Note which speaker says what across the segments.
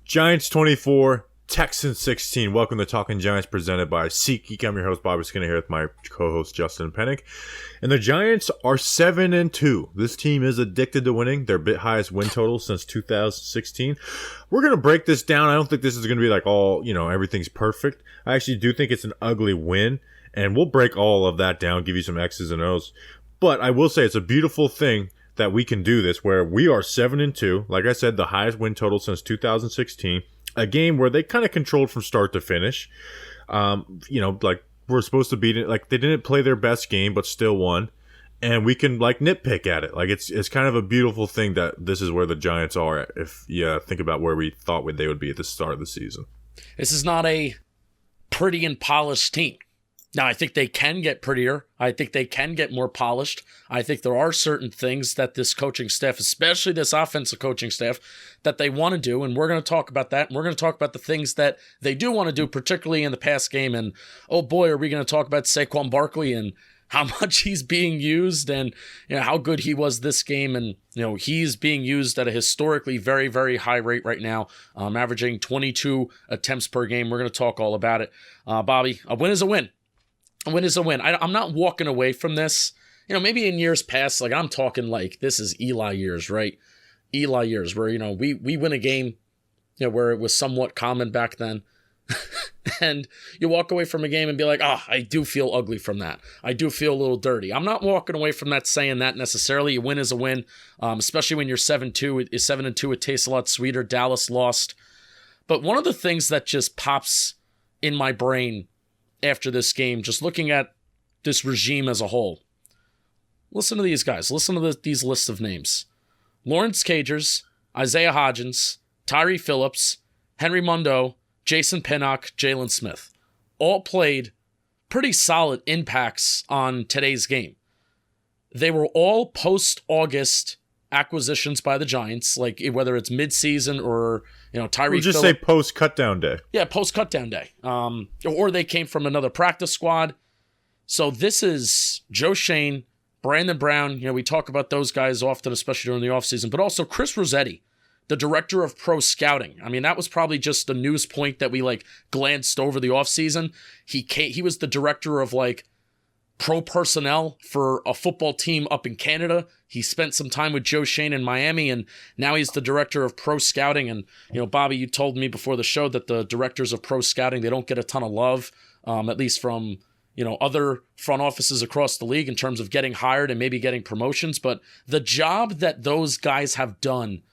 Speaker 1: Giants 24, Texans 16. Welcome to Talking Giants, presented by SeatGeek. I'm your host, Bobby Skinner, here with my co-host, Justin Pennick. And the Giants are 7-2. This team is addicted to winning. Their highest win total since 2016. We're going to break this down. I don't think this is going to be like everything's perfect. I actually do think it's an ugly win. And we'll break all of that down, give you some X's and O's. But I will say it's a beautiful thing that we can do this, where we are 7-2. Like I said, the highest win total since 2016. A game where they kind of controlled from start to finish. Like we're supposed to beat it. Like they didn't play their best game, but still won. And we can like nitpick at it. Like it's kind of a beautiful thing that this is where the Giants are. If you think about where we thought they would be at the start of the season.
Speaker 2: This is not a pretty and polished team. Now, I think they can get prettier. I think they can get more polished. I think there are certain things that this coaching staff, especially this offensive coaching staff, that they want to do, and we're going to talk about that, and we're going to talk about the things that they do want to do, particularly in the pass game, and oh boy, are we going to talk about Saquon Barkley and how much he's being used and how good he was this game, and he's being used at a historically very, very high rate right now, averaging 22 attempts per game. We're going to talk all about it. Bobby, a win is a win. A win is a win. I'm not walking away from this. Maybe in years past, like I'm talking like this is Eli years, right? Eli years where, we win a game, where it was somewhat common back then. And you walk away from a game and be like, I do feel ugly from that. I do feel a little dirty. I'm not walking away from that saying that necessarily. A win is a win, especially when you're 7-2. 7-2, it tastes a lot sweeter. Dallas lost. But one of the things that just pops in my brain after this game, just looking at this regime as a whole. Listen to these guys. Listen to these lists of names. Lawrence Cagers, Isaiah Hodgins, Tyree Phillips, Henry Mondeau, Jason Pinnock, Jalen Smith. All played pretty solid impacts on today's game. They were all post-August acquisitions by the Giants, like whether it's mid-season or Tyree.
Speaker 1: We'll just say post-cutdown day.
Speaker 2: Yeah, post-cutdown day. Or they came from another practice squad. So this is Joe Shane, Brandon Brown. We talk about those guys often, especially during the offseason, but also Chris Rossetti, the director of pro scouting. I mean, that was probably just a news point that we glanced over the offseason. He was the director of pro personnel for a football team up in Canada. He spent some time with Joe Shane in Miami, and now he's the director of pro scouting. And, Bobby, you told me before the show that the directors of pro scouting, they don't get a ton of love, at least from, other front offices across the league in terms of getting hired and maybe getting promotions. But the job that those guys have done,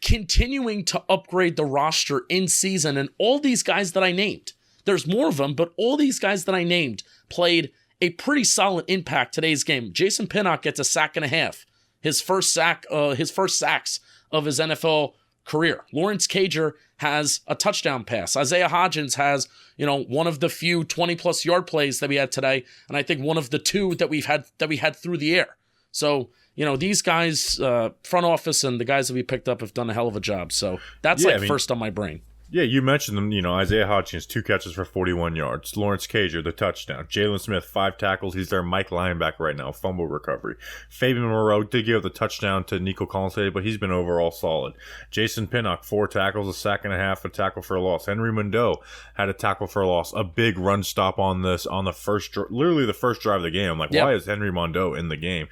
Speaker 2: continuing to upgrade the roster in season, and all these guys that I named, there's more of them, but all these guys that I named played a pretty solid impact today's game. Jason Pinnock gets a sack and a half. His first sacks of his NFL career. Lawrence Cager has a touchdown pass. Isaiah Hodgins has, one of the few 20-plus yard plays that we had today, and I think one of the two that we had through the air. So, these guys, front office and the guys that we picked up have done a hell of a job. So that's first on my brain.
Speaker 1: Yeah, you mentioned them. Isaiah Hodgins, 2 catches for 41 yards. Lawrence Cager, the touchdown. Jalen Smith, 5 tackles. He's their Mike linebacker right now, fumble recovery. Fabian Moreau did give the touchdown to Nico Collins today, but he's been overall solid. Jason Pinnock, 4 tackles, a sack and a half, a tackle for a loss. Henry Mondeau had a tackle for a loss. A big run stop on the literally the first drive of the game. I'm like, Why is Henry Mondeau in the game?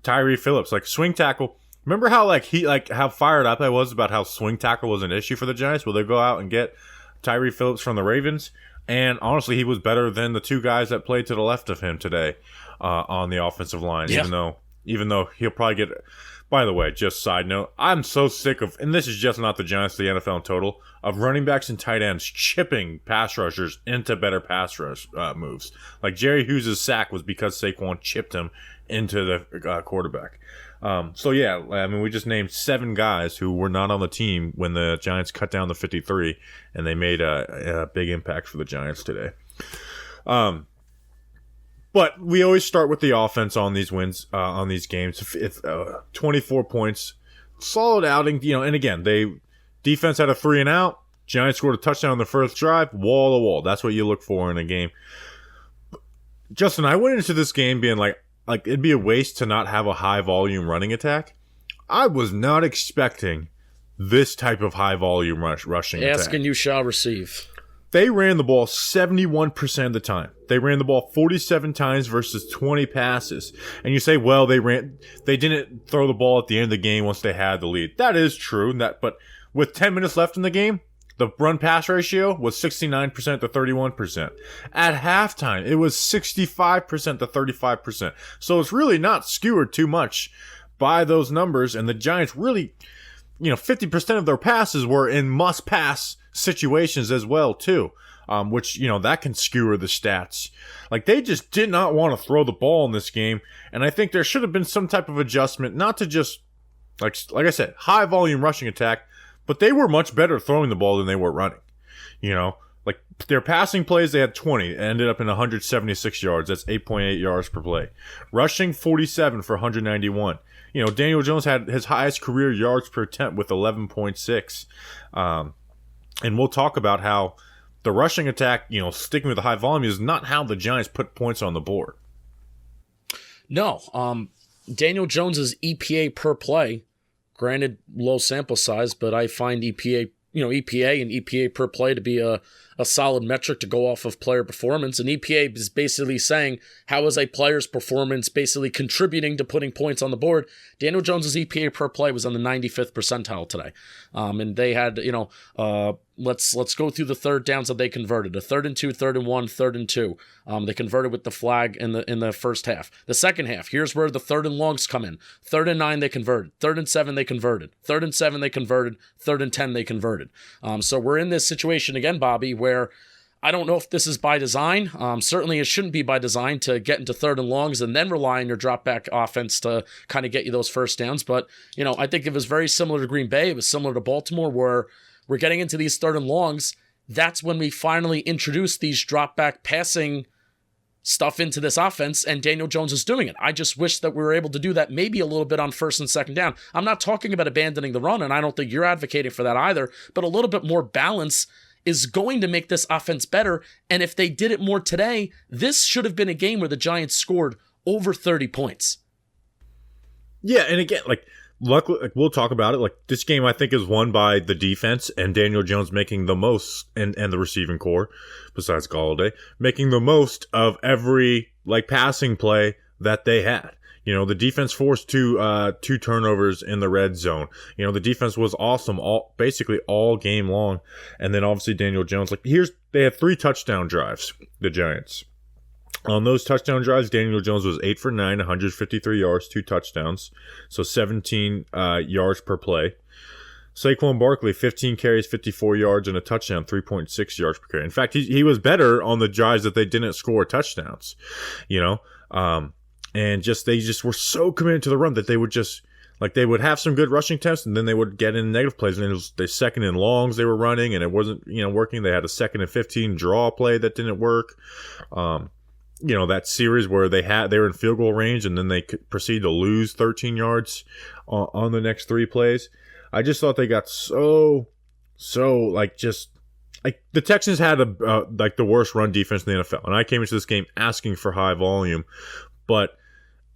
Speaker 1: Tyree Phillips, swing tackle. Remember how how fired up I was about how swing tackle was an issue for the Giants? Will they go out and get Tyree Phillips from the Ravens? And honestly, he was better than the 2 guys that played to the left of him today on the offensive line. Yeah. Even though he'll probably get. By the way, just side note, I'm so sick of, and this is just not the Giants, the NFL in total, of running backs and tight ends chipping pass rushers into better pass rush moves. Like Jerry Hughes' sack was because Saquon chipped him into the quarterback. We just named 7 guys who were not on the team when the Giants cut down to 53, and they made a big impact for the Giants today. But we always start with the offense on these wins, on these games. 24 points, solid outing. And again, defense had a 3 and out. Giants scored a touchdown on the first drive, wall to wall. That's what you look for in a game. Justin, I went into this game being like it'd be a waste to not have a high volume running attack. I was not expecting this type of high volume rushing attack.
Speaker 2: Ask and you shall receive.
Speaker 1: They ran the ball 71% of the time. They ran the ball 47 times versus 20 passes. And you say, well, they didn't throw the ball at the end of the game once they had the lead. That is true. But with 10 minutes left in the game, the run-pass ratio was 69% to 31%. At halftime, it was 65% to 35%. So it's really not skewered too much by those numbers. And the Giants really, 50% of their passes were in must-pass situations as well, too. Which, that can skewer the stats. Like, they just did not want to throw the ball in this game. And I think there should have been some type of adjustment, not to just, like I said, high-volume rushing attack, but they were much better throwing the ball than they were running. Like their passing plays, they had 20, ended up in 176 yards. That's 8.8 yards per play. Rushing 47 for 191. Daniel Jones had his highest career yards per attempt with 11.6. And we'll talk about how the rushing attack, sticking with the high volume is not how the Giants put points on the board.
Speaker 2: No. Daniel Jones's EPA per play, granted, low sample size, but I find EPA and EPA per play to be a solid metric to go off of player performance. And EPA is basically saying, how is a player's performance basically contributing to putting points on the board? Daniel Jones's EPA per play was on the 95th percentile today. And they had, let's go through the third downs that they converted. A 3rd and 2, 3rd and 1, 3rd and 2. They converted with the flag in the first half. The second half, here's where the 3rd and longs come in. 3rd and 9 they converted. 3rd and 7 they converted. 3rd and 7 they converted. 3rd and 10 they converted. So we're in this situation again, Bobby, where I don't know if this is by design. Certainly it shouldn't be by design to get into 3rd and longs and then rely on your drop back offense to kind of get you those first downs. But, I think it was very similar to Green Bay. It was similar to Baltimore, where we're getting into these 3rd and longs. That's when we finally introduce these drop back passing stuff into this offense, and Daniel Jones is doing it. I just wish that we were able to do that maybe a little bit on 1st and 2nd down. I'm not talking about abandoning the run, and I don't think you're advocating for that either, but a little bit more balance is going to make this offense better. And if they did it more today, this should have been a game where the Giants scored over 30 points.
Speaker 1: Yeah, and again, luckily, we'll talk about it. This game, I think, is won by the defense and Daniel Jones making the most, and the receiving core, besides Galladay, making the most of every passing play that they had. The defense forced two turnovers in the red zone. The defense was awesome basically all game long. And then obviously Daniel Jones, they had 3 touchdown drives, the Giants. On those touchdown drives, Daniel Jones was 8 for 9, 153 yards, 2 touchdowns. So 17 yards per play. Saquon Barkley, 15 carries, 54 yards, and a touchdown, 3.6 yards per carry. In fact, he was better on the drives that they didn't score touchdowns. And they just were so committed to the run that they would just, they would have some good rushing attempts, and then they would get in negative plays. And it was the 2nd and longs they were running, and it wasn't, working. They had a 2nd and 15 draw play that didn't work. That series where they were in field goal range, and then they could proceed to lose 13 yards on the next 3 plays. I just thought they got the Texans had the worst run defense in the NFL, and I came into this game asking for high volume, but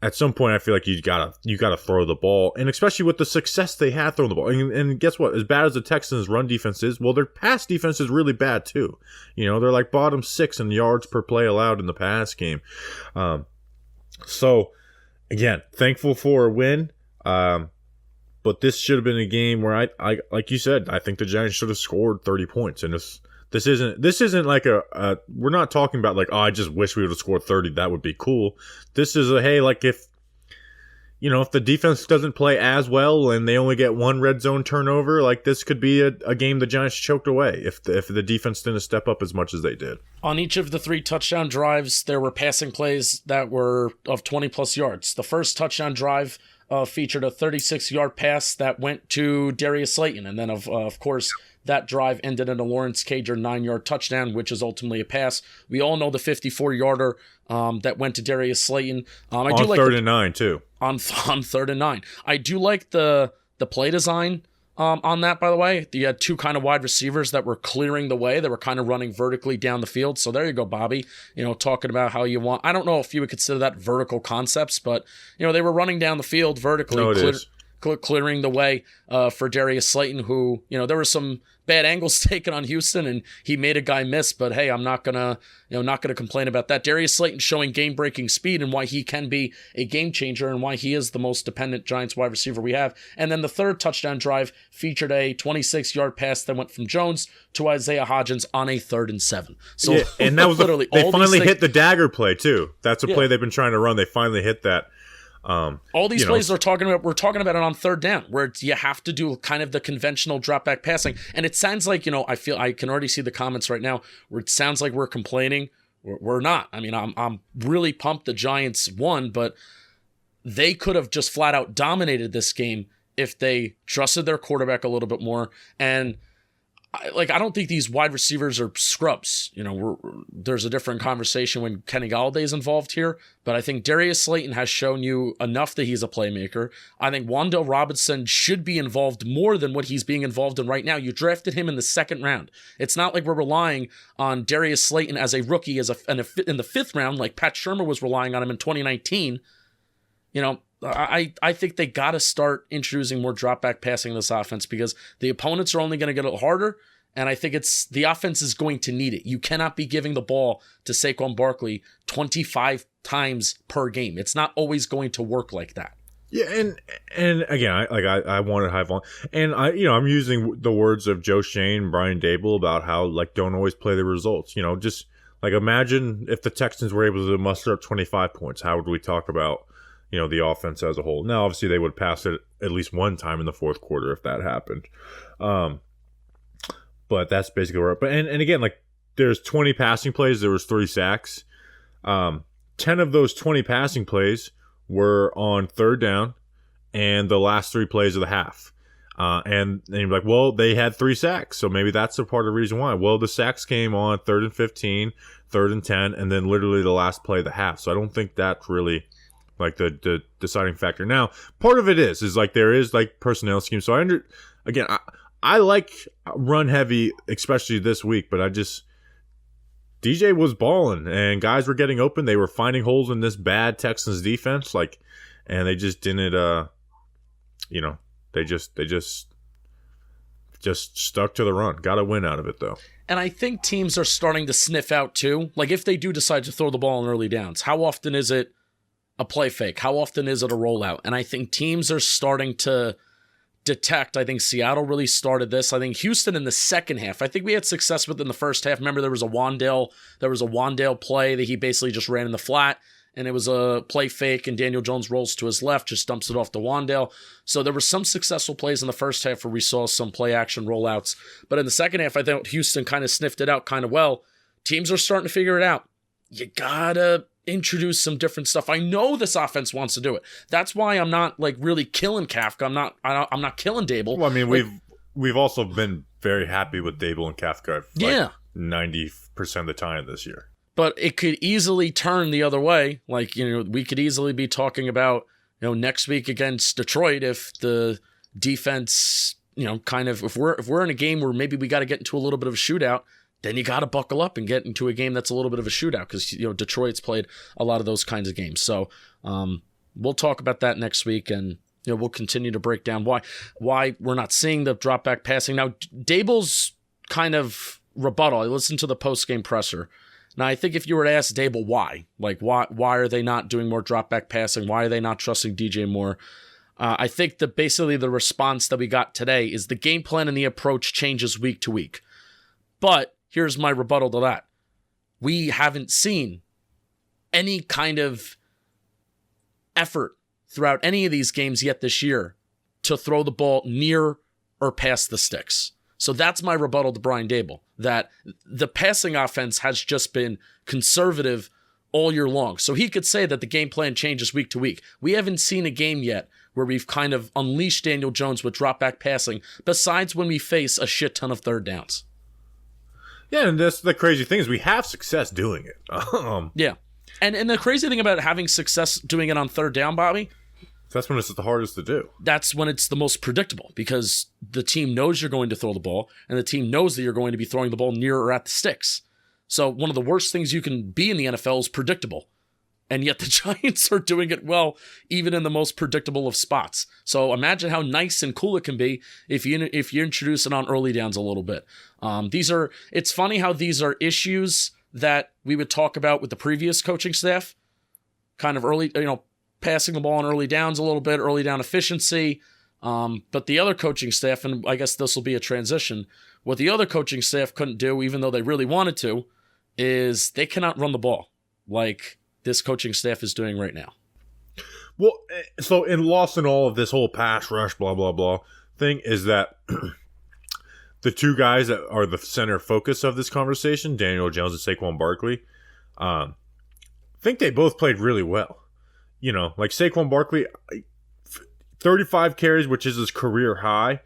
Speaker 1: at some point I feel like you gotta throw the ball, and especially with the success they had throwing the ball. And guess what? As bad as the Texans' run defense is, well, their pass defense is really bad too. They're bottom 6 in yards per play allowed in the pass game. So again, thankful for a win. But this should have been a game where I like you said, I think the Giants should have scored 30 points. And this isn't like we're not talking about I just wish we would have scored 30. That would be cool. This is if the defense doesn't play as well and they only get 1 red zone turnover, this could be a game the Giants choked away if the defense didn't step up as much as they did.
Speaker 2: On each of the 3 touchdown drives, there were passing plays that were of 20 plus yards. The first touchdown drive featured a 36-yard pass that went to Darius Slayton, and then of course that drive ended in a Lawrence Cager 9-yard touchdown, which is ultimately a pass. We all know the 54-yarder that went to Darius Slayton.
Speaker 1: On 3rd and 9 too.
Speaker 2: On 3rd and 9, I do like the play design on that. By the way, you had 2 kind of wide receivers that were clearing the way. They were kind of running vertically down the field. So there you go, Bobby. Talking about how you want. I don't know if you would consider that vertical concepts, but they were running down the field vertically.
Speaker 1: No, it is.
Speaker 2: clearing the way for Darius Slayton, who, there were some bad angles taken on Houston, and he made a guy miss. But hey, I'm not gonna complain about that. Darius Slayton showing game-breaking speed and why he can be a game changer and why he is the most dependent Giants wide receiver we have. And then the third touchdown drive featured a 26-yard pass that went from Jones to Isaiah Hodgins on a 3rd and 7. So
Speaker 1: yeah, and that was
Speaker 2: literally
Speaker 1: they finally hit the dagger play too. That's a play they've been trying to run. They finally hit that.
Speaker 2: All these plays we're talking about it on 3rd down, where you have to do kind of the conventional drop back passing. And it sounds like, I can already see the comments right now where it sounds like we're complaining. We're not. I mean, I'm really pumped the Giants won, but they could have just flat out dominated this game if they trusted their quarterback a little bit more. And I don't think these wide receivers are scrubs. There's a different conversation when Kenny Galladay's involved here, but I think Darius Slayton has shown you enough that he's a playmaker. I think Wan'Dale Robinson should be involved more than what he's being involved in right now. You drafted him in the 2nd round. It's not like we're relying on Darius Slayton as a rookie in the 5th round, like Pat Shurmur was relying on him in 2019. I think they got to start introducing more drop back passing in this offense because the opponents are only going to get a little harder. And I think the offense is going to need it. You cannot be giving the ball to Saquon Barkley 25 times per game. It's not always going to work like that.
Speaker 1: Yeah, and again, I wanted high volume, and I'm using the words of Joe Shane, Brian Dable about how don't always play the results. Just imagine if the Texans were able to muster up 25 points. How would we talk about the offense as a whole? Now, obviously, they would pass it at least one time in the 4th quarter if that happened. But that's basically where. But and again, there's 20 passing plays. There was 3 sacks. 10 of those 20 passing plays were on 3rd down, and the last 3 plays of the half. And you're like, well, they had 3 sacks, so maybe that's a part of the reason why. Well, the sacks came on 3rd and 15, 3rd and 10, and then literally the last play of the half. So I don't think that's really the deciding factor. Now, part of it is there is personnel scheme. So I like run heavy, especially this week, but DJ was balling and guys were getting open. They were finding holes in this bad Texans defense, and they just didn't, they just stuck to the run. Got a win out of it though.
Speaker 2: And I think teams are starting to sniff out too. If they do decide to throw the ball in early downs, how often is it a play fake? How often is it a rollout? And I think teams are starting to detect. I think Seattle really started this. I think Houston in the second half. I think we had success with it in the first half. Remember, there was a Wan'Dale play that he basically just ran in the flat, and it was a play fake, and Daniel Jones rolls to his left, just dumps it off to Wan'Dale. So there were some successful plays in the first half where we saw some play action rollouts. But in the second half, I think Houston kind of sniffed it out kind of well. Teams are starting to figure it out. You gotta introduce some different stuff. I know this offense wants to do it. That's why I'm not really killing Kafka. I'm not killing Dable.
Speaker 1: Well, I mean, we've also been very happy with Dable and Kafka 90% of the time this year.
Speaker 2: But it could easily turn the other way. We could easily be talking about, next week against Detroit if the defense, if we're in a game where maybe we got to get into a little bit of a shootout, then you got to buckle up and get into a game that's a little bit of a shootout because, Detroit's played a lot of those kinds of games. So we'll talk about that next week, and, we'll continue to break down why we're not seeing the drop back passing. Now, Dable's kind of rebuttal, I listened to the post-game presser. Now, I think if you were to ask Dable why are they not doing more drop back passing? Why are they not trusting DJ more? I think that basically the response that we got today is the game plan and the approach changes week to week. But here's my rebuttal to that. We haven't seen any kind of effort throughout any of these games yet this year to throw the ball near or past the sticks. So that's my rebuttal to Brian Dable, that the passing offense has just been conservative all year long. So he could say that the game plan changes week to week. We haven't seen a game yet where we've kind of unleashed Daniel Jones with drop back passing, besides when we face a shit ton of 3rd downs.
Speaker 1: Yeah, and that's the crazy thing is we have success doing it.
Speaker 2: Yeah. And the crazy thing about having success doing it on 3rd down, Bobby,
Speaker 1: that's when it's the hardest to do.
Speaker 2: That's when it's the most predictable because the team knows you're going to throw the ball and the team knows that you're going to be throwing the ball near or at the sticks. So one of the worst things you can be in the NFL is predictable. And yet the Giants are doing it well, even in the most predictable of spots. So imagine how nice and cool it can be if you introduce it on early downs a little bit. It's funny how these are issues that we would talk about with the previous coaching staff, kind of early, passing the ball on early downs a little bit, early down efficiency. But the other coaching staff, and I guess this will be a transition, what the other coaching staff couldn't do, even though they really wanted to, is they cannot run the ball like this coaching staff is doing right now.
Speaker 1: Well, so in lost in all of this whole pass rush, blah, blah, blah thing is that the two guys that are the center focus of this conversation, Daniel Jones and Saquon Barkley, think they both played really well. Like Saquon Barkley, 35 carries, which is his career high.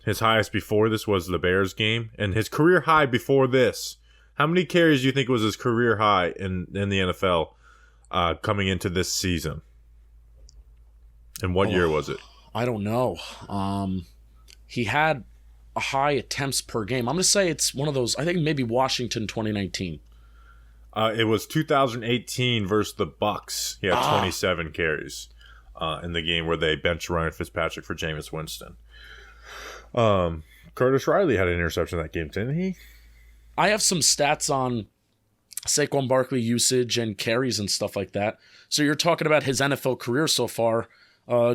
Speaker 1: His highest before this was the Bears game. And his career high before this, how many carries do you think was his career high in the NFL coming into this season? And what year was it?
Speaker 2: I don't know. He had a high attempts per game. I'm going to say it's one of those, I think maybe Washington 2019.
Speaker 1: It was 2018 versus the Bucks. He had 27 carries in the game where they benched Ryan Fitzpatrick for Jameis Winston. Curtis Riley had an interception in that game, didn't he?
Speaker 2: I have some stats on Saquon Barkley usage and carries and stuff like that. So you're talking about his NFL career so far.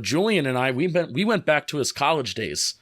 Speaker 2: Julian and I, we went back to his college days.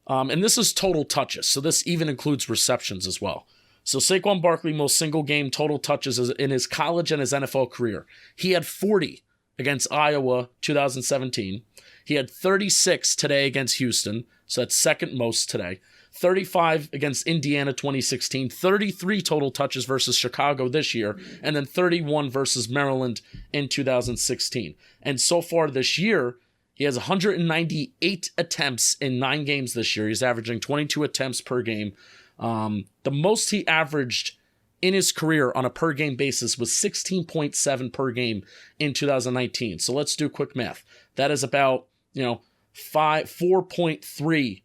Speaker 2: And this is total touches. So this even includes receptions as well. So Saquon Barkley, most single game total touches in his college and his NFL career. He had 40 against Iowa 2017. He had 36 today against Houston. So that's second most today. 35 against Indiana 2016, 33 total touches versus Chicago this year, and then 31 versus Maryland in 2016. And so far this year, he has 198 attempts in 9 games this year. He's averaging 22 attempts per game. The most he averaged in his career on a per game basis was 16.7 per game in 2019. So let's do quick math. That is about, 4.3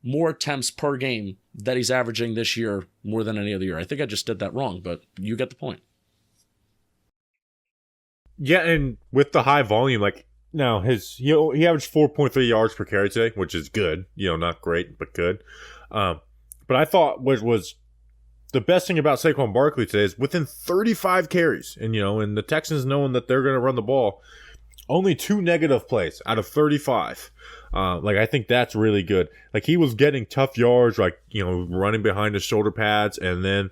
Speaker 2: more attempts per game that he's averaging this year more than any other year. I think I just did that wrong, but you get the point.
Speaker 1: Yeah, and with the high volume, now he averaged 4.3 yards per carry today, which is good. Not great, but good. But I thought what was the best thing about Saquon Barkley today is within 35 carries, and the Texans knowing that they're going to run the ball, only 2 negative plays out of 35. I think that's really good. He was getting tough yards, running behind his shoulder pads, and then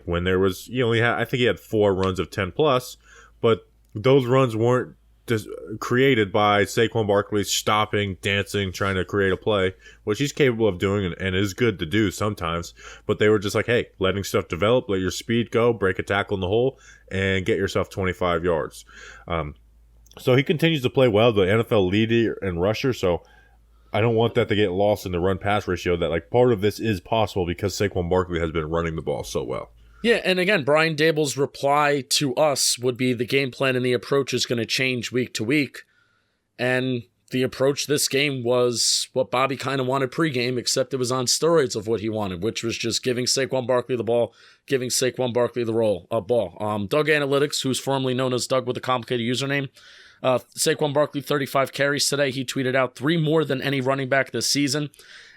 Speaker 1: when there was, I think he had 4 runs of 10 plus, but those runs weren't just created by Saquon Barkley stopping, dancing, trying to create a play, which he's capable of doing and is good to do sometimes. But they were just hey, letting stuff develop, let your speed go, break a tackle in the hole, and get yourself 25 yards. So he continues to play well, the NFL leader and rusher, so I don't want that to get lost in the run-pass ratio, that part of this is possible because Saquon Barkley has been running the ball so well.
Speaker 2: Yeah, and again, Brian Daboll's reply to us would be the game plan and the approach is going to change week to week. And the approach this game was what Bobby kind of wanted pregame, except it was on steroids of what he wanted, which was just giving Saquon Barkley the ball, giving Saquon Barkley the ball. Doug Analytics, who's formerly known as Doug with a complicated username, Saquon Barkley, 35 carries today. He tweeted out 3 more than any running back this season,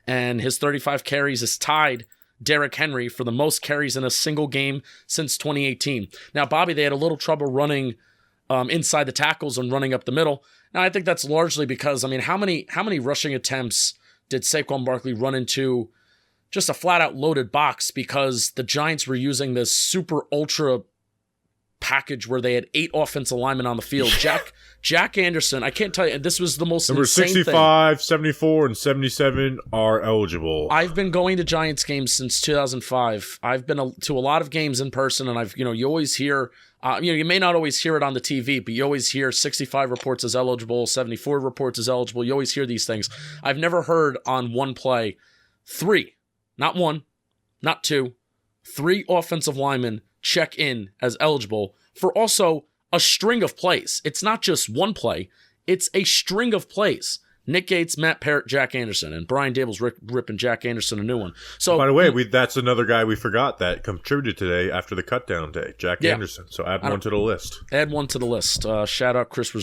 Speaker 2: and his 35 carries is tied Derrick Henry for the most carries in a single game since 2018. Now, Bobby, they had a little trouble running inside the tackles and running up the middle. Now, I think that's largely because, how many rushing attempts did Saquon Barkley run into just a flat-out loaded box because the Giants were using this super ultra package where they had 8 offensive linemen on the field. Jack Anderson, I can't tell you, this was the most
Speaker 1: Number
Speaker 2: insane
Speaker 1: 65,
Speaker 2: thing.
Speaker 1: 74, and 77 are eligible.
Speaker 2: I've been going to Giants games since 2005. I've been to a lot of games in person, and you always hear, you may not always hear it on the TV, but you always hear 65 reports as eligible, 74 reports as eligible. You always hear these things. I've never heard on one play 3, not 1, not 2, 3 offensive linemen check in as eligible for also a string of plays. It's not just one play, it's a string of plays. Nick Gates, Matt Parrott, Jack Anderson, and Brian Dable's ripping Jack Anderson a new one. So,
Speaker 1: by the way, that's another guy we forgot that contributed today after the cutdown day, Jack Anderson. So add one to the list.
Speaker 2: Add one to the list. Shout out Chris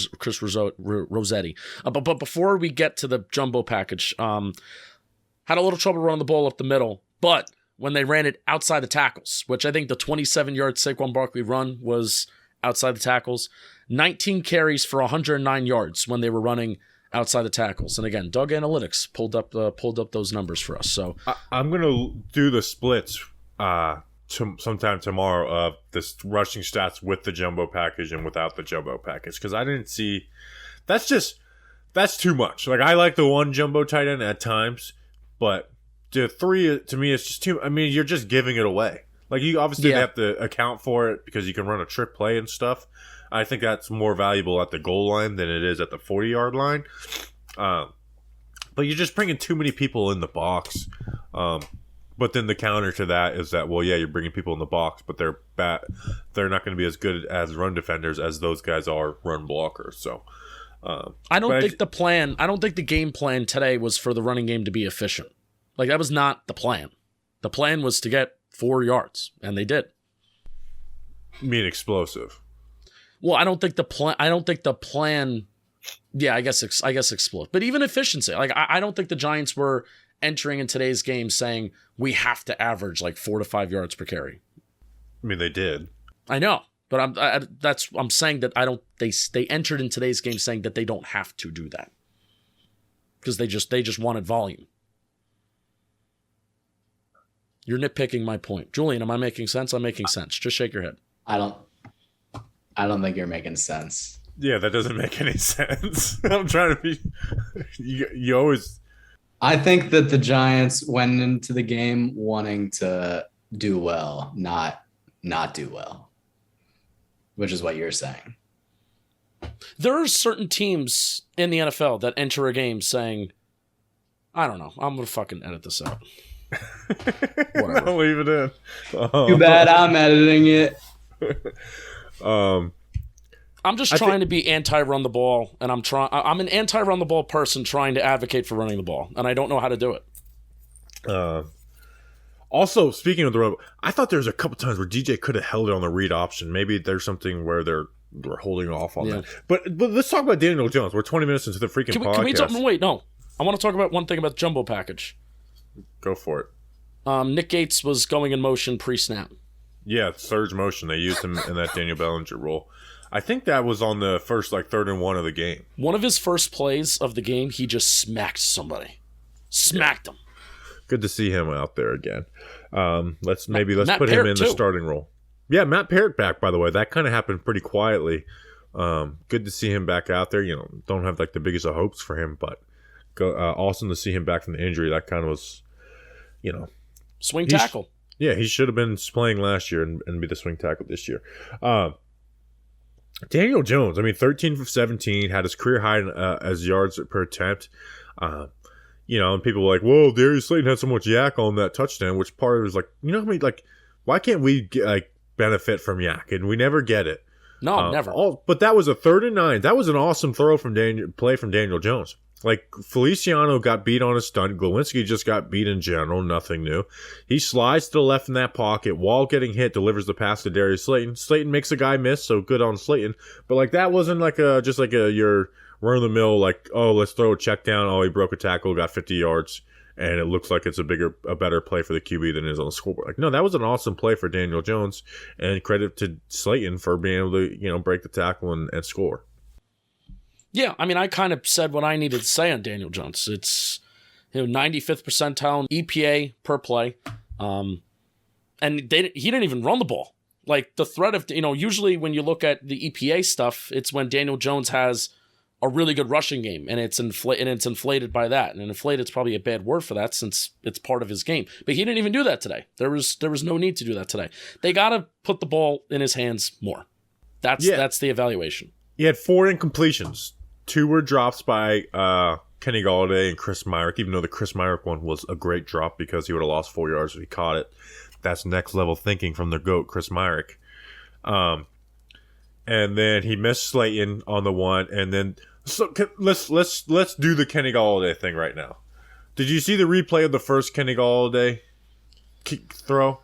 Speaker 2: Rossetti. But before we get to the jumbo package, had a little trouble running the ball up the middle, but when they ran it outside the tackles, which I think the 27-yard Saquon Barkley run was outside the tackles, 19 carries for 109 yards when they were running outside the tackles. And again, Doug Analytics pulled up those numbers for us. So
Speaker 1: I'm gonna do the splits sometime tomorrow of this rushing stats with the jumbo package and without the jumbo package, because I didn't see. That's too much. Like, I like the one jumbo tight end at times, but the three to me is just too. I mean, you're just giving it away. Like, you obviously have to account for it because you can run a trick play and stuff. I think that's more valuable at the goal line than it is at the 40-yard line. But you're just bringing too many people in the box. But then the counter to that is that, well, yeah, you're bringing people in the box, but they're not going to be as good as run defenders as those guys are run blockers. So
Speaker 2: I don't think the game plan today was for the running game to be efficient. Like, that was not the plan. The plan was to get 4 yards, and they did.
Speaker 1: You mean explosive?
Speaker 2: Well, I don't think the plan. Yeah, I guess explode. But even efficiency. Like, I don't think the Giants were entering in today's game saying we have to average like 4 to 5 yards per carry.
Speaker 1: I mean, they did.
Speaker 2: I know, but I'm saying that they entered in today's game saying that they don't have to do that because they just wanted volume. You're nitpicking my point, Julian. Am I making sense? I'm making sense. Just shake your head.
Speaker 3: I don't think you're making sense.
Speaker 1: Yeah, that doesn't make any sense. I'm trying to be. You always.
Speaker 3: I think that the Giants went into the game wanting to do well, not do well, which is what you're saying.
Speaker 2: There are certain teams in the NFL that enter a game saying, I don't know, I'm going to fucking edit this out.
Speaker 1: Whatever. I'll leave it in.
Speaker 3: Too bad I'm editing it.
Speaker 2: I'm just trying to be anti-run the ball, and I'm an anti-run the ball person trying to advocate for running the ball, and I don't know how to do it.
Speaker 1: Also, speaking of the run, I thought there was a couple times where DJ could have held it on the read option. Maybe there's something where they're holding off on that. But let's talk about Daniel Jones. We're 20 minutes into the freaking podcast.
Speaker 2: Can we talk? Wait, no. I want to talk about one thing about the jumbo package.
Speaker 1: Go for it.
Speaker 2: Nick Gates was going in motion pre-snap.
Speaker 1: Yeah, surge motion. They used him in that Daniel Bellinger role. I think that was on the first 3rd and 1 of the game.
Speaker 2: One of his first plays of the game, he just smacked somebody. Smacked him.
Speaker 1: Good to see him out there again. Let's put
Speaker 2: Parrott
Speaker 1: him in the
Speaker 2: too.
Speaker 1: starting role. Yeah, Matt Parrott back, by the way. That kind of happened pretty quietly. Good to see him back out there. Don't have the biggest of hopes for him, but awesome to see him back from the injury. That kind of was,
Speaker 2: swing tackle.
Speaker 1: He should have been playing last year and be the swing tackle this year. Daniel Jones, 13 for 17, had his career high as yards per attempt. And people were like, whoa, Darius Slayton had so much yak on that touchdown, which part was why can't we benefit from yak? And we never get it.
Speaker 2: No, never.
Speaker 1: But that was a 3rd and 9. That was an awesome play from Daniel Jones. Feliciano got beat on a stunt. Glowinski just got beat in general. Nothing new. He slides to the left in that pocket. While getting hit, delivers the pass to Darius Slayton. Slayton makes a guy miss, so good on Slayton. But that wasn't your run-of-the-mill, let's throw a check down. Oh, he broke a tackle, got 50 yards, and it looks like it's a better play for the QB than it is on the scoreboard. No, that was an awesome play for Daniel Jones, and credit to Slayton for being able to break the tackle and score.
Speaker 2: Yeah, I kind of said what I needed to say on Daniel Jones. It's 95th percentile in EPA per play, and he didn't even run the ball. The threat of usually when you look at the EPA stuff, it's when Daniel Jones has a really good rushing game, and it's inflated by that. And inflated's probably a bad word for that since it's part of his game. But he didn't even do that today. There was no need to do that today. They got to put the ball in his hands more. That's the evaluation.
Speaker 1: He had 4 incompletions. 2 were drops by Kenny Golladay and Chris Myrick, even though the Chris Myrick one was a great drop because he would have lost 4 yards if he caught it. That's next level thinking from the GOAT, Chris Myrick. And then he missed Slayton on the one, and then So let's do the Kenny Golladay thing right now. Did you see the replay of the first Kenny Golladay throw?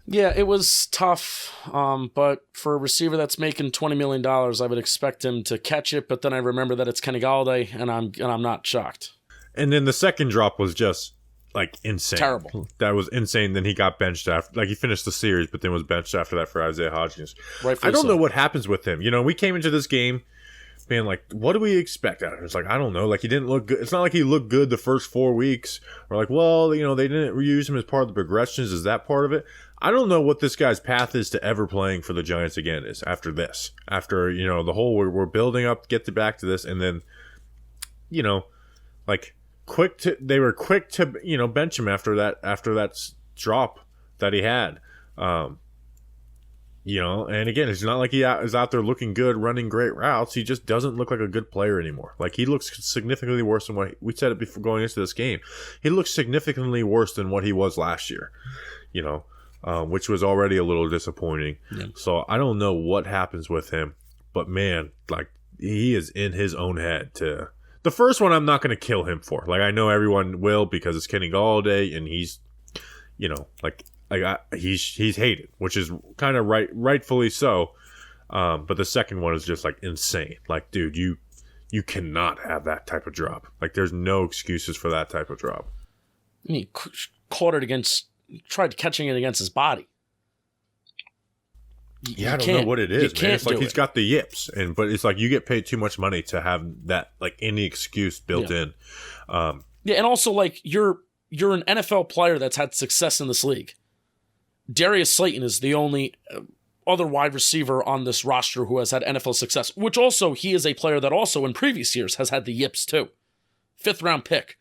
Speaker 2: Yeah, it was tough, but for a receiver that's making $20 million, I would expect him to catch it, but then I remember that it's Kenny Golladay, and I'm not shocked.
Speaker 1: And then the second drop was just, like, insane.
Speaker 2: Terrible.
Speaker 1: That was insane. Then he got benched after, like, he finished the series, but then was benched after that for Isaiah Hodgins. I don't know what happens with him. You know, we came into this game being like, what do we expect out of him? It's like, I don't know. Like, he didn't look good. It's not like he looked good the first 4 weeks. We're like, well, you know, they didn't reuse him as part of the progressions. Is that part of it? I don't know what this guy's path is to ever playing for the Giants again is after this. After, you know, the whole we're building up, get back to this, and then, you know, like they were quick to, you know, bench him after that drop that he had. You know, and again, it's not like he is out there looking good, running great routes. He just doesn't look like a good player anymore. Like, he looks significantly worse than what we said it before going into this game. He looks significantly worse than what he was last year, you know, which was already a little disappointing. Yeah. So I don't know what happens with him, but man, like, he is in his own head to. The first one, I'm not going to kill him for. Like, I know everyone will because it's Kenny Golladay, and he's, you know, he's hated, which is kind of rightfully so. But the second one is just like insane. Like, dude, you cannot have that type of drop. Like, there's no excuses for that type of drop.
Speaker 2: I mean, tried catching it against his body.
Speaker 1: Yeah, I don't know what it is, man. It's like he's got the yips, but it's like you get paid too much money to have that, like, any excuse built in.
Speaker 2: Yeah, and also, like, you're an NFL player that's had success in this league. Darius Slayton is the only other wide receiver on this roster who has had NFL success, which also, he is a player that also in previous years has had the yips too. 5th round pick.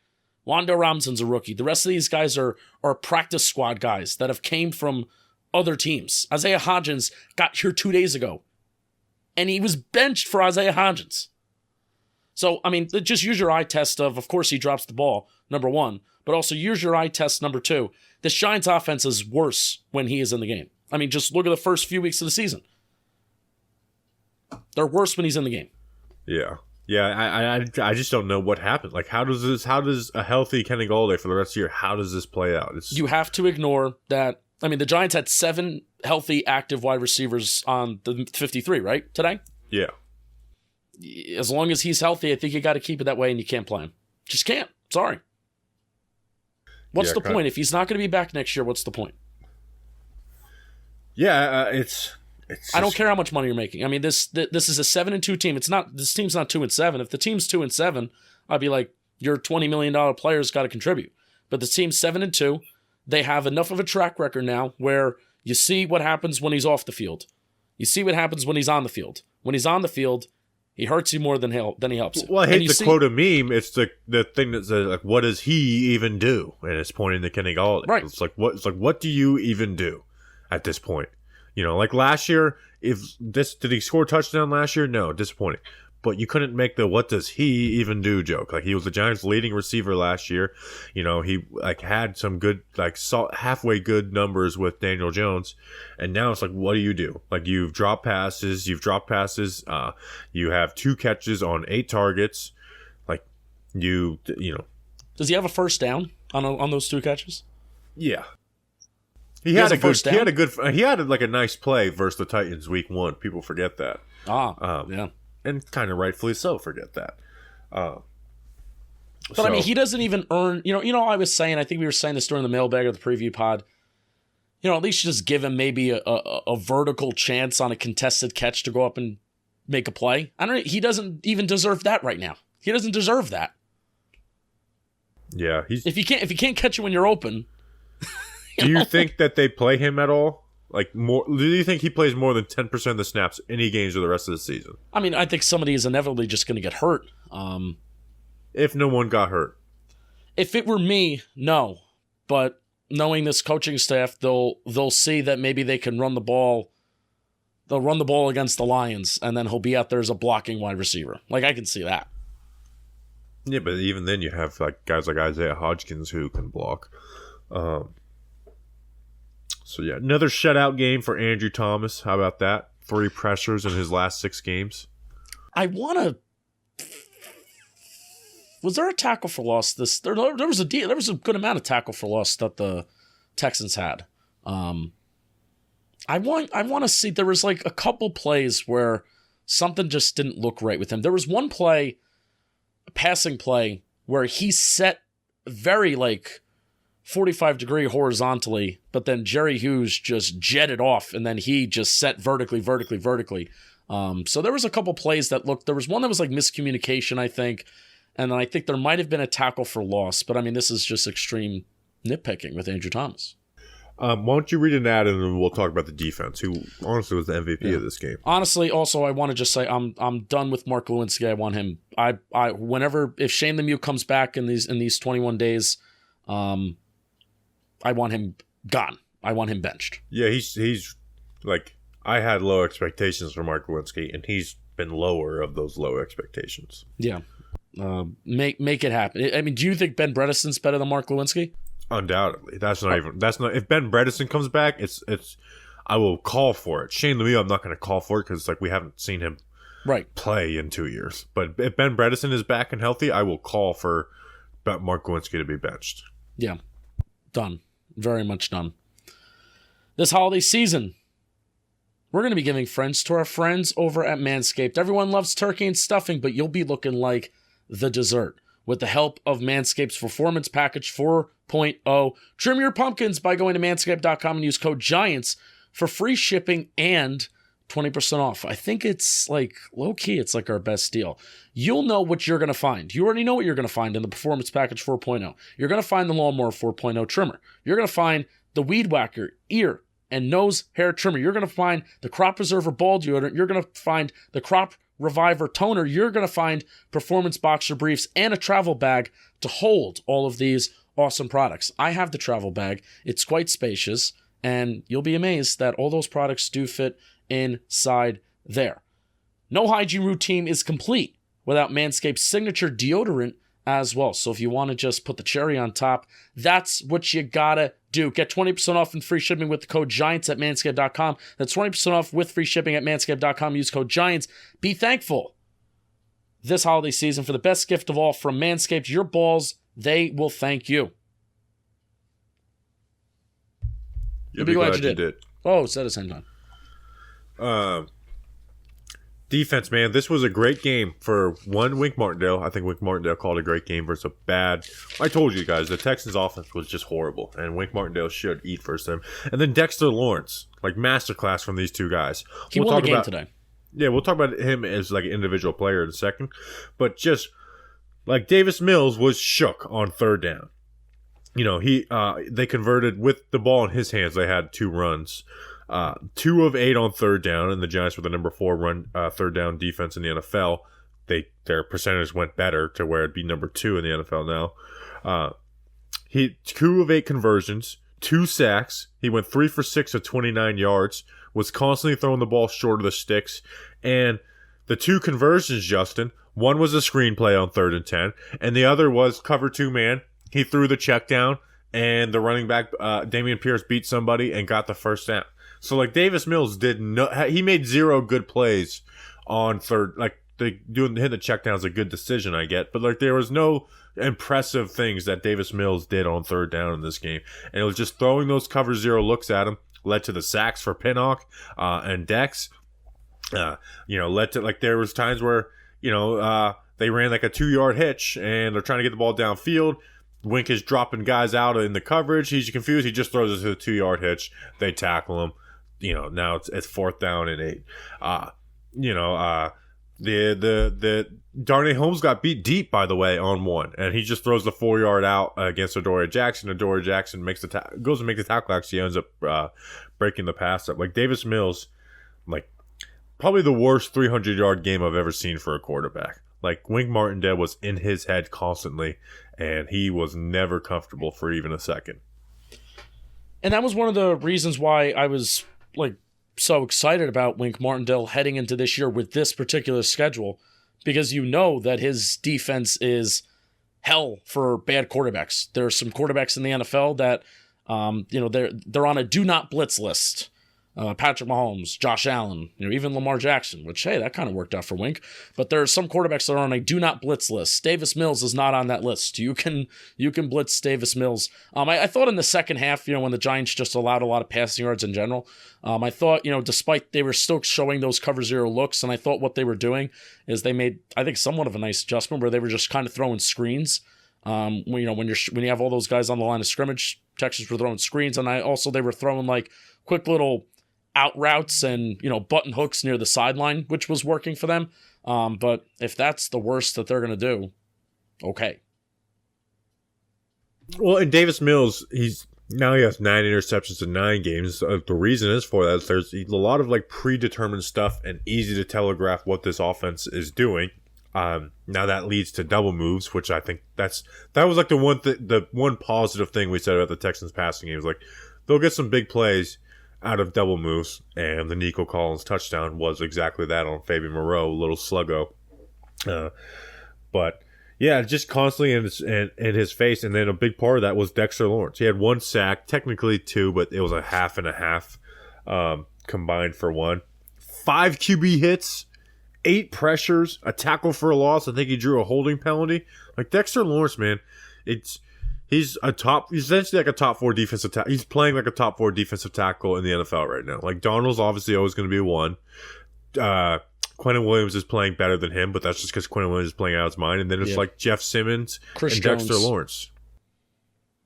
Speaker 2: Wando Robinson's a rookie. The rest of these guys are practice squad guys that have came from other teams. Isaiah Hodgins got here 2 days ago, and he was benched for Isaiah Hodgins. So, I mean, just use your eye test of course, he drops the ball, number one, but also use your eye test, number two. This Giants offense is worse when he is in the game. I mean, just look at the first few weeks of the season. They're worse when he's in the game.
Speaker 1: Yeah. Yeah, I just don't know what happened. Like, how does a healthy Kenny Golladay for the rest of the year, how does this play out?
Speaker 2: You have to ignore that. I mean, the Giants had 7 healthy, active wide receivers on the 53, right, today?
Speaker 1: Yeah.
Speaker 2: As long as he's healthy, I think you got to keep it that way, and you can't play him. Just can't. Sorry. What's the point? If he's not going to be back next year, what's the point?
Speaker 1: Yeah, it's
Speaker 2: I don't care how much money you're making. I mean, this is a 7-2 team. This team's not 2-7. If the team's 2-7, I'd be like, your $20 million player's got to contribute. But the team's 7-2. They have enough of a track record now where you see what happens when he's off the field. You see what happens when he's on the field. When he's on the field, he hurts you more than he helps you.
Speaker 1: Well, I hate to quote a meme. It's the thing that says, like, what does he even do? And it's pointing to Kenny Golladay.
Speaker 2: Right.
Speaker 1: It's like, what do you even do at this point? You know, like last year, did he score a touchdown last year? No, disappointing. But you couldn't make the "what does he even do" joke. Like, he was the Giants' leading receiver last year. You know, he had some good, halfway good numbers with Daniel Jones, and now it's like, what do you do? Like, you've dropped passes. You have 2 catches on 8 targets. Like, you know.
Speaker 2: Does he have a first down on those 2 catches?
Speaker 1: Yeah. He had a nice play versus the Titans week 1. People forget that.
Speaker 2: Yeah.
Speaker 1: And kind of rightfully so forget that.
Speaker 2: But I mean, he doesn't even earn, you know, I was saying, I think we were saying this during the mailbag or the preview pod, you know, at least just give him maybe a vertical chance on a contested catch to go up and make a play. He doesn't even deserve that right now. He doesn't deserve that.
Speaker 1: Yeah.
Speaker 2: If you can't catch it when you're open.
Speaker 1: Do you think that they play him at all? Like, more? Do you think he plays more than 10% of the snaps any games of the rest of the season?
Speaker 2: I mean, I think somebody is inevitably just going to get hurt.
Speaker 1: If no one got hurt.
Speaker 2: If it were me, no. But knowing this coaching staff, they'll see that maybe they can run the ball. They'll run the ball against the Lions, and then he'll be out there as a blocking wide receiver. Like, I can see that.
Speaker 1: Yeah, but even then you have guys like Isaiah Hodgins who can block. So, yeah, another shutout game for Andrew Thomas. How about that? 3 pressures in his last 6 games.
Speaker 2: I want to was there a tackle for loss? There was a good amount of tackle for loss that the Texans had. I want to see, there was like a couple plays where something just didn't look right with him. There was one play, a passing play, where he set very like 45-degree horizontally, but then Jerry Hughes just jetted off, and then he just set vertically. So there was a couple plays that looked, there was one that was like miscommunication, I think, and then I think there might have been a tackle for loss, but I mean, this is just extreme nitpicking with Andrew Thomas.
Speaker 1: Why don't you read an ad and then we'll talk about the defense, who honestly was the MVP of this game.
Speaker 2: Honestly, also, I want to just say I'm done with Mark Lewinsky. I want him. If Shane Lemieux comes back in these 21 days, I want him gone. I want him benched.
Speaker 1: Yeah, he's like, I had low expectations for Mark Lewinsky, and he's been lower of those low expectations.
Speaker 2: Yeah, make it happen. I mean, do you think Ben Bredesen's better than Mark Lewinsky?
Speaker 1: Undoubtedly, that's not. If Ben Bredesen comes back, it's. I will call for it. Shane Lemieux, I'm not going to call for it because like we haven't seen him play in 2 years. But if Ben Bredesen is back and healthy, I will call for Mark Lewinsky to be benched.
Speaker 2: Yeah, done. Very much done. This holiday season, we're going to be giving friends to our friends over at Manscaped. Everyone loves turkey and stuffing, but you'll be looking like the dessert with the help of Manscaped's Performance Package 4.0. Trim your pumpkins by going to manscaped.com and use code GIANTS for free shipping and 20% off. I think it's like low-key, it's like our best deal. You'll know what you're going to find. You already know what you're going to find in the Performance Package 4.0. You're going to find the Lawnmower 4.0 trimmer. You're going to find the Weed Whacker ear and nose hair trimmer. You're going to find the Crop Preserver ball deodorant. You're going to find the Crop Reviver toner. You're going to find Performance Boxer briefs and a travel bag to hold all of these awesome products. I have the travel bag. It's quite spacious, and you'll be amazed that all those products do fit inside there. No hygiene routine is complete without Manscaped's signature deodorant as well. So if you want to just put the cherry on top, that's what you gotta do. Get 20% off and free shipping with the code GIANTS at manscaped.com. That's 20% off with free shipping at manscaped.com. Use code GIANTS. Be thankful this holiday season for the best gift of all from Manscaped. Your balls, they will thank you.
Speaker 1: You'll be glad you did.
Speaker 2: Oh, it's at the same time.
Speaker 1: Defense, man, this was a great game for Wink Martindale. I think Wink Martindale called a great game versus a bad. I told you guys the Texans' offense was just horrible, and Wink Martindale should eat first time. And then Dexter Lawrence, like masterclass from these two guys.
Speaker 2: He won the game today.
Speaker 1: Yeah, we'll talk about him as like an individual player in a second, but just like Davis Mills was shook on third down. You know, they converted with the ball in his hands. They had 2 runs. 2 of 8 on third down, and the Giants were the number 4 third down defense in the NFL. Their percentage went better to where it'd be number 2 in the NFL now. He 2 of 8 conversions, 2 sacks. He went 3 for 6 at 29 yards. Was constantly throwing the ball short of the sticks, and the 2 conversions, Justin. One was a screen play on 3rd and 10, and the other was cover 2 man. He threw the check down, and the running back Damian Pierce beat somebody and got the first down. So, like, Davis Mills he made 0 good plays on third. Like, hitting the check down is a good decision, I get. But, like, there was no impressive things that Davis Mills did on third down in this game. And it was just throwing those cover 0 looks at him led to the sacks for Pinnock and Dex. Led to, like, there was times where, they ran, like, a 2-yard hitch, and they're trying to get the ball downfield. Wink is dropping guys out in the coverage. He's confused. He just throws it to the 2-yard hitch. They tackle him. Now it's 4th down and 8. The Darnay Holmes got beat deep, by the way, on 1, and he just throws the 4-yard out against Adoree Jackson. Adoree Jackson goes to make the tackle. Actually, ends up breaking the pass up. Like Davis Mills, like probably the worst 300-yard game I've ever seen for a quarterback. Like Wink Martindale was in his head constantly, and he was never comfortable for even a second.
Speaker 2: And that was one of the reasons why I was like so excited about Wink Martindale heading into this year with this particular schedule, because you know that his defense is hell for bad quarterbacks. There are some quarterbacks in the NFL that they're on a do not blitz list. Patrick Mahomes, Josh Allen, even Lamar Jackson, which, hey, that kind of worked out for Wink. But there are some quarterbacks that are on a do not blitz list. Davis Mills is not on that list. You can blitz Davis Mills. I thought in the second half, when the Giants just allowed a lot of passing yards in general, I thought, despite they were still showing those cover zero looks, and I thought what they were doing is they made, I think, somewhat of a nice adjustment where they were just kind of throwing screens. When you have all those guys on the line of scrimmage, Texans were throwing screens, and they were throwing like quick little out routes and button hooks near the sideline, which was working for them. But if that's the worst that they're gonna do, okay.
Speaker 1: Well, and Davis Mills, he has 9 interceptions in 9 games. The reason is for that is there's a lot of like predetermined stuff and easy to telegraph what this offense is doing. Now that leads to double moves, which I think that was like the one positive thing we said about the Texans passing game. It was like they'll get some big plays out of double moves, and the Nico Collins touchdown was exactly that on Fabian Moreau, a little sluggo. But yeah, just constantly in his face, and then a big part of that was Dexter Lawrence. He had 1 sack, technically 2, but it was a half and a half combined for 1. 5 QB hits, 8 pressures, a tackle for a loss. I think he drew a holding penalty. Like Dexter Lawrence, man, he's essentially like a top 4 defensive tackle. He's playing like a top 4 defensive tackle in the NFL right now. Like Donald's obviously always going to be 1. Quentin Williams is playing better than him, but that's just because Quentin Williams is playing out of his mind. And then it's like Jeff Simmons and Dexter Lawrence.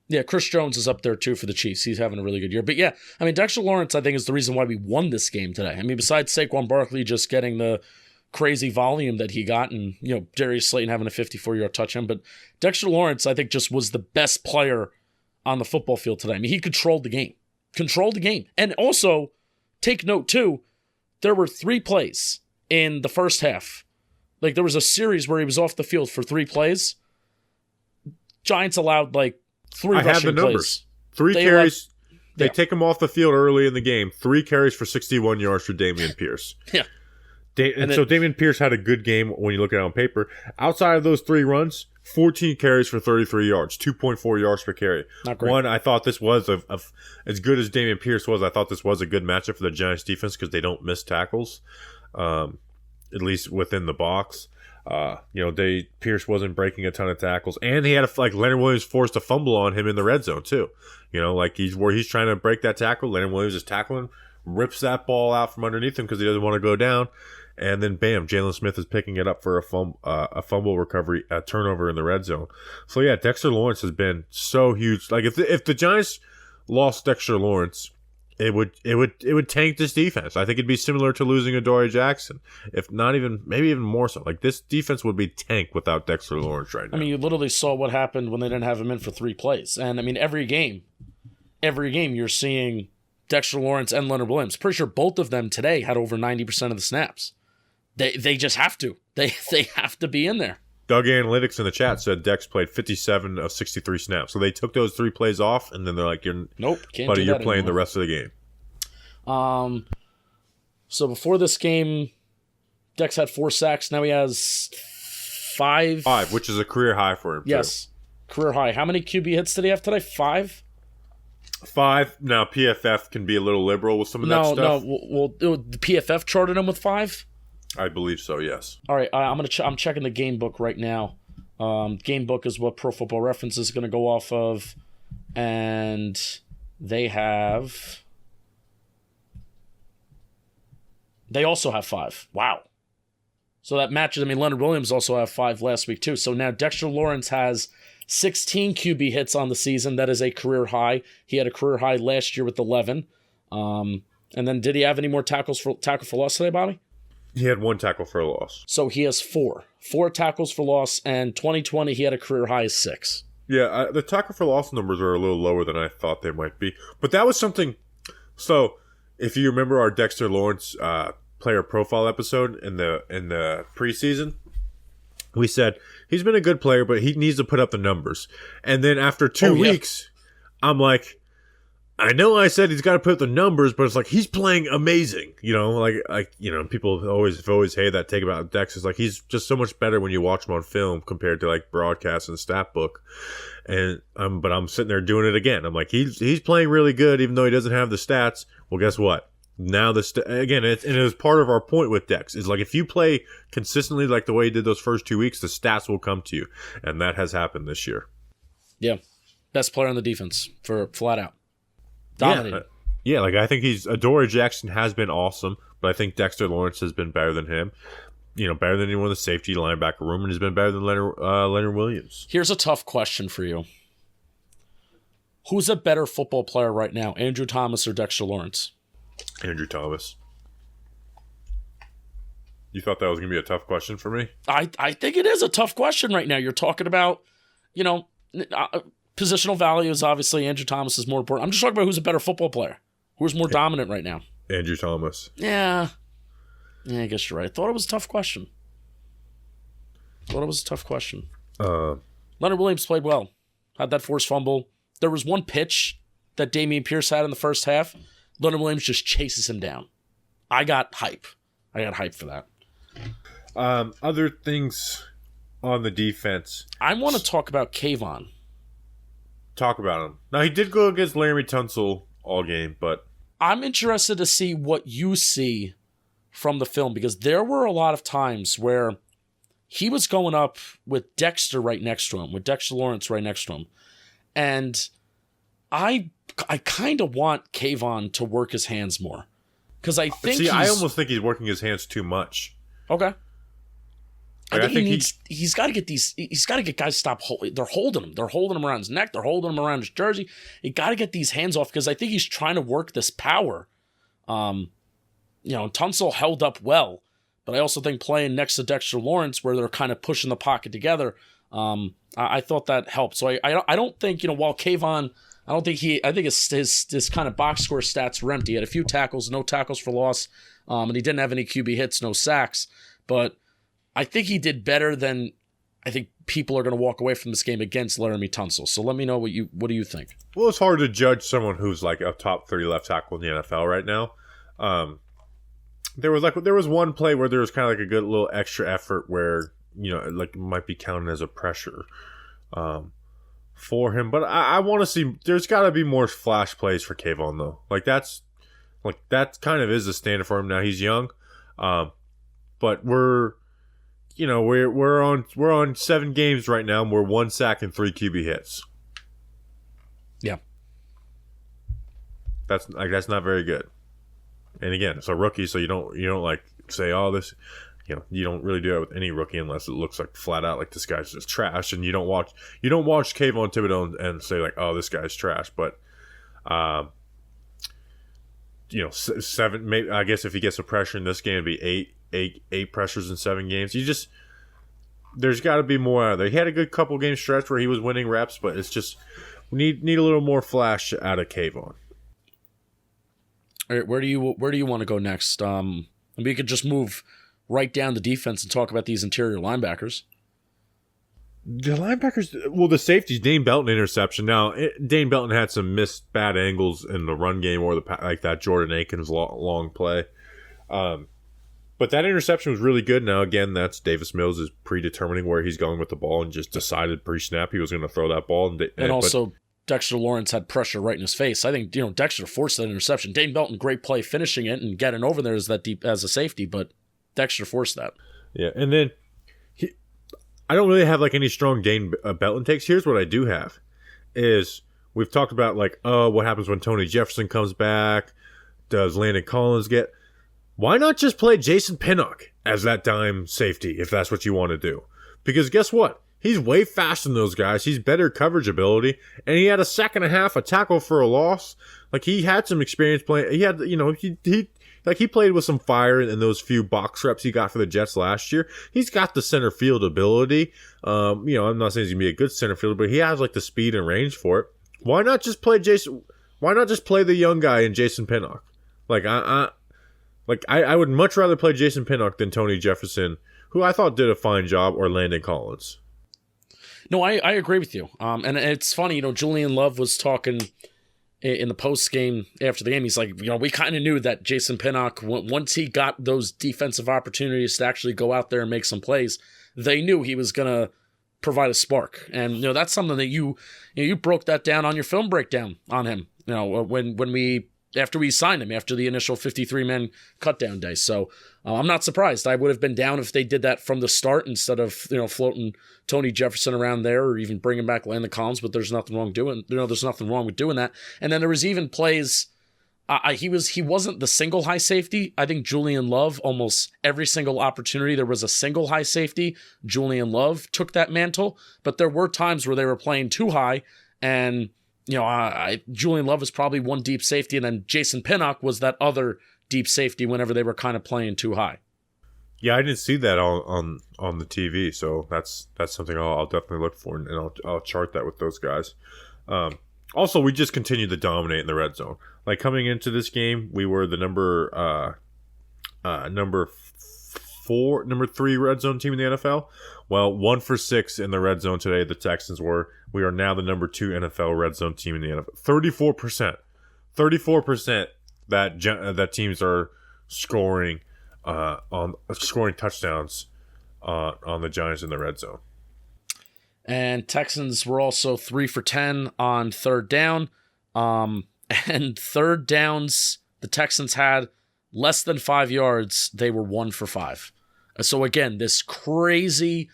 Speaker 2: Yeah, Chris Jones is up there too for the Chiefs. He's having a really good year. But yeah, I mean, Dexter Lawrence, I think, is the reason why we won this game today. I mean, besides Saquon Barkley just getting the crazy volume that he got, and Darius Slayton having a 54-yard touchdown, but Dexter Lawrence, I think, just was the best player on the football field today. I mean, he controlled the game, and also take note too, there were 3 plays in the first half. Like there was a series where he was off the field for 3 plays. Giants allowed like 3 rushing plays. I have the numbers.
Speaker 1: 3 carries. They take him off the field early in the game. 3 carries for 61 yards for Dameon Pierce.
Speaker 2: Yeah.
Speaker 1: So Dameon Pierce had a good game when you look at it on paper. Outside of those 3 runs, 14 carries for 33 yards, 2.4 yards per carry.
Speaker 2: Not great.
Speaker 1: One, I thought this was as good as Dameon Pierce was. I thought this was a good matchup for the Giants defense because they don't miss tackles, at least within the box. Pierce wasn't breaking a ton of tackles, and he had Leonard Williams forced a fumble on him in the red zone too. He's trying to break that tackle. Leonard Williams is tackling, rips that ball out from underneath him because he doesn't want to go down. And then, bam, Jalen Smith is picking it up for a fumble recovery, a turnover in the red zone. So, yeah, Dexter Lawrence has been so huge. Like, if the Giants lost Dexter Lawrence, it would tank this defense. I think it'd be similar to losing Adoree Jackson, if not even, maybe even more so. Like, this defense would be tanked without Dexter Lawrence right now.
Speaker 2: I mean, you literally saw what happened when they didn't have him in for 3 plays. And, I mean, every game you're seeing Dexter Lawrence and Leonard Williams. Pretty sure both of them today had over 90% of the snaps. They just have to. They have to be in there.
Speaker 1: Doug Analytics in the chat said Dex played 57 of 63 snaps. So they took those 3 plays off, and then they're like,
Speaker 2: nope, can't
Speaker 1: buddy,
Speaker 2: do that
Speaker 1: you're playing
Speaker 2: anymore.
Speaker 1: the rest of the game.
Speaker 2: So before this game, Dex had 4 sacks. Now he has 5.
Speaker 1: 5, which is a career high for him.
Speaker 2: Yes, career high. How many QB hits did he have today? 5?
Speaker 1: 5. Now PFF can be a little liberal with some of that stuff.
Speaker 2: No. Well, the PFF charted him with 5.
Speaker 1: I believe so. Yes.
Speaker 2: All right. I'm checking the game book right now. Game book is what Pro Football Reference is going to go off of, and they also have 5. Wow. So that matches. I mean, Leonard Williams also had 5 last week too. So now Dexter Lawrence has 16 QB hits on the season. That is a career high. He had a career high last year with 11. And then did he have any more tackle for loss today, Bobby?
Speaker 1: He had 1 tackle for a loss.
Speaker 2: So he has 4 tackles for loss, and 2020 he had a career high of 6.
Speaker 1: Yeah, the tackle for loss numbers are a little lower than I thought they might be. But that was something. So if you remember our Dexter Lawrence player profile episode in the preseason, we said he's been a good player, but he needs to put up the numbers. And then after 2 weeks, I'm like, I know I said he's got to put up the numbers, but it's like he's playing amazing. People always hate that take about Dex. It's like he's just so much better when you watch him on film compared to like broadcast and stat book. And but I'm sitting there doing it again. I'm like, he's playing really good, even though he doesn't have the stats. Well, guess what? Now again, it was part of our point with Dex is like if you play consistently like the way he did those first 2 weeks, the stats will come to you, and that has happened this year.
Speaker 2: Yeah, best player on the defense for flat out dominating.
Speaker 1: Yeah, like I think Adoree Jackson has been awesome, but I think Dexter Lawrence has been better than him. Better than anyone in the safety linebacker room, and has been better than Leonard Williams.
Speaker 2: Here's a tough question for you. Who's a better football player right now, Andrew Thomas or Dexter Lawrence?
Speaker 1: Andrew Thomas. You thought that was going to be a tough question for me?
Speaker 2: I think it is a tough question right now. You're talking about, positional values. Obviously, Andrew Thomas is more important. I'm just talking about who's a better football player. Who's more dominant right now?
Speaker 1: Andrew Thomas.
Speaker 2: Yeah, I guess you're right. I thought it was a tough question. Leonard Williams played well. Had that forced fumble. There was one pitch that Dameon Pierce had in the first half. Leonard Williams just chases him down. I got hype for that.
Speaker 1: Other things on the defense.
Speaker 2: I want to talk about Kayvon.
Speaker 1: Talk about him. Now, he did go against Laramie Tunsil all game, but
Speaker 2: I'm interested to see what you see from the film, because there were a lot of times where he was going up with Dexter right next to him, with Dexter Lawrence right next to him. And I kind of want Kayvon to work his hands more. Because I think
Speaker 1: I almost think he's working his hands too much.
Speaker 2: Okay.
Speaker 1: Like,
Speaker 2: he's got to get guys to stop holding. They're holding him. They're holding him around his neck. They're holding him around his jersey. You got to get these hands off, because I think he's trying to work this power. Tunsil held up well, but I also think playing next to Dexter Lawrence, where they're kind of pushing the pocket together, I thought that helped. So I don't think, while Kayvon, I think his kind of box score stats were empty. He had a few tackles, no tackles for loss, and he didn't have any QB hits, no sacks. But I think he did better than I think people are going to walk away from this game against Laramie Tunsil. So let me know what do you think?
Speaker 1: Well, it's hard to judge someone who's like a top 30 left tackle in the NFL right now. There was one play where there was kind of like a good little extra effort where it might be counted as a pressure for him. But I want to see. There's got to be more flash plays for Kayvon though. That kind of is the standard for him now. He's young, but we're on 7 games right now, and we're 1 sack and 3 QB hits.
Speaker 2: Yeah,
Speaker 1: that's not very good. And again, it's a rookie, so you don't like say, oh, this, you don't really do that with any rookie unless it looks like flat out like this guy's just trash, and you don't watch Kayvon Thibodeau and say like, oh, this guy's trash. But 7, maybe, I guess if he gets a pressure in this game, it'd be eight pressures in 7 games. There's got to be more out of there. He had a good couple game stretch where he was winning reps, but it's just we need a little more flash out of Kayvon.
Speaker 2: All right, where do you want to go next? We could just move right down the defense and talk about these interior linebackers.
Speaker 1: The linebackers, well, the safeties, Dane Belton interception. Now, Dane Belton had some missed bad angles in the run game or like that Jordan Akins long play. But that interception was really good. Now, again, that's Davis Mills is predetermining where he's going with the ball and just decided pre-snap he was going to throw that ball.
Speaker 2: Dexter Lawrence had pressure right in his face. I think Dexter forced that interception. Dane Belton, great play finishing it and getting over there as a safety, but Dexter forced that.
Speaker 1: Yeah, and then I don't really have like any strong Dane Belton takes. Here's what I do have is we've talked about like, what happens when Tony Jefferson comes back? Does Landon Collins get? Why not just play Jason Pinnock as that dime safety if that's what you want to do? Because guess what? He's way faster than those guys. He's better coverage ability, and he had a sack and a half, a tackle for a loss. Like he had some experience playing. He had, he played with some fire in those few box reps he got for the Jets last year. He's got the center field ability. I'm not saying he's gonna be a good center fielder, but he has like the speed and range for it. Why not just play Jason? Why not just play the young guy in Jason Pinnock? I would much rather play Jason Pinnock than Tony Jefferson, who I thought did a fine job, or Landon Collins.
Speaker 2: No, I agree with you. And it's funny, Julian Love was talking in the post game after the game. He's like, we kind of knew that Jason Pinnock, once he got those defensive opportunities to actually go out there and make some plays, they knew he was going to provide a spark. And, that's something that you broke that down on your film breakdown on him. When we after we signed him, after the initial 53-man cutdown day. So I'm not surprised. I would have been down if they did that from the start instead of floating Tony Jefferson around there or even bringing back Landon Collins. But there's nothing wrong there's nothing wrong with doing that. And then there was even plays. He wasn't the single high safety. I think Julian Love, almost every single opportunity there was a single high safety, Julian Love took that mantle. But there were times where they were playing too high, and Julian Love was probably one deep safety, and then Jason Pinnock was that other deep safety whenever they were kind of playing too high.
Speaker 1: Yeah, I didn't see that on the TV, so that's something I'll definitely look for, and I'll chart that with those guys. Also, we just continued to dominate in the red zone. Like, coming into this game, we were the number 3 red zone team in the NFL. Well, 1 for 6 in the red zone today, the Texans were. We are now the number 2 NFL red zone team in the NFL. 34% that teams are scoring scoring touchdowns on the Giants in the red zone.
Speaker 2: And Texans were also 3 for 10 on third down. And third downs, the Texans had less than 5 yards. They were 1 for 5. So again, this crazy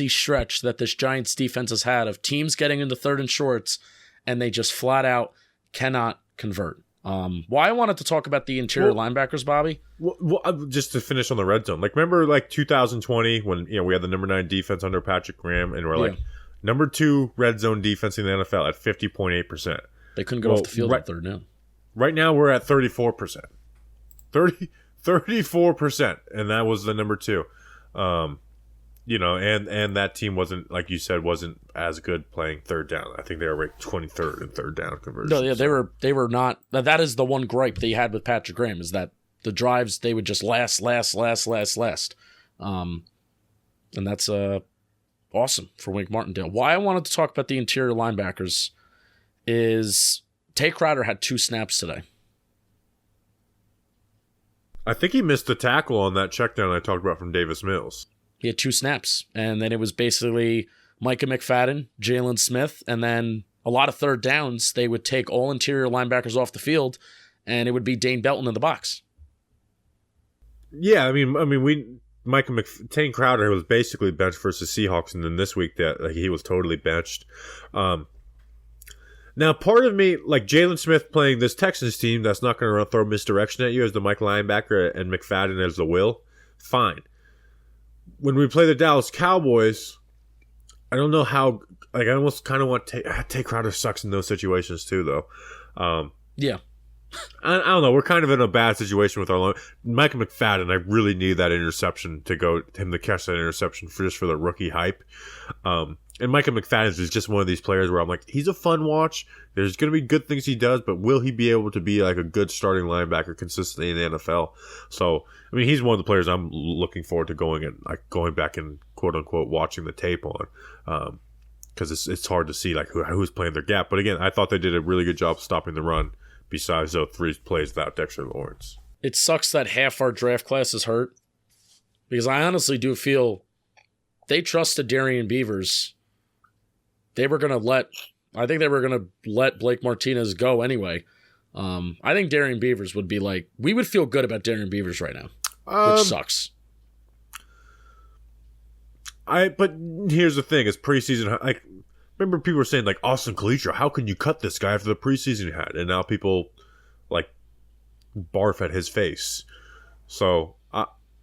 Speaker 2: stretch that this Giants defense has had of teams getting into third and shorts, and they just flat out cannot convert. Why I wanted to talk about the interior linebackers, Bobby?
Speaker 1: Well, just to finish on the red zone, like, remember, like, 2020 when we had the number 9 defense under Patrick Graham, and we're like number 2 red zone defense in the NFL at 50.8%.
Speaker 2: They couldn't go off the field at third down.
Speaker 1: Right now we're at 34%. 34%, and that was the number 2. And that team wasn't, like you said, wasn't as good playing third down. I think they were ranked 23rd in third down conversion.
Speaker 2: No, yeah, they were not. That is the one gripe they had with Patrick Graham, is that the drives, they would just last. And that's awesome for Wink Martindale. Why I wanted to talk about the interior linebackers is Tay Crowder had 2 snaps today.
Speaker 1: I think he missed the tackle on that check down I talked about from Davis Mills.
Speaker 2: He had 2 snaps, and then it was basically Micah McFadden, Jalen Smith, and then a lot of third downs, they would take all interior linebackers off the field, and it would be Dane Belton in the box.
Speaker 1: Yeah, Tay Crowder was basically benched versus Seahawks, and then this week that he was totally benched. Now, part of me, like, Jalen Smith playing this Texans team that's not going to throw misdirection at you as the Mike linebacker and McFadden as the will, fine. When we play the Dallas Cowboys, I don't know how. Like, I almost kind of want Tay Crowder sucks in those situations too, though.
Speaker 2: Yeah,
Speaker 1: I don't know. We're kind of in a bad situation with our line. Micah McFadden, I really need that interception to catch that interception for the rookie hype. And Micah McFadden is just one of these players where I'm like, he's a fun watch. There's going to be good things he does, but will he be able to be like a good starting linebacker consistently in the NFL? So, he's one of the players I'm looking forward to going back and quote unquote watching the tape on, because it's hard to see like who's playing their gap. But again, I thought they did a really good job stopping the run. Besides those 3 plays without Dexter Lawrence,
Speaker 2: it sucks that half our draft class is hurt, because I honestly do feel they trusted Darian Beavers. I think they were going to let Blake Martinez go anyway. I think Darian Beavers would be like, we would feel good about Darian Beavers right now, which sucks.
Speaker 1: But here's the thing: is preseason. Like, remember people were saying like Austin Kalitro, how can you cut this guy after the preseason he had? And now people like barf at his face. So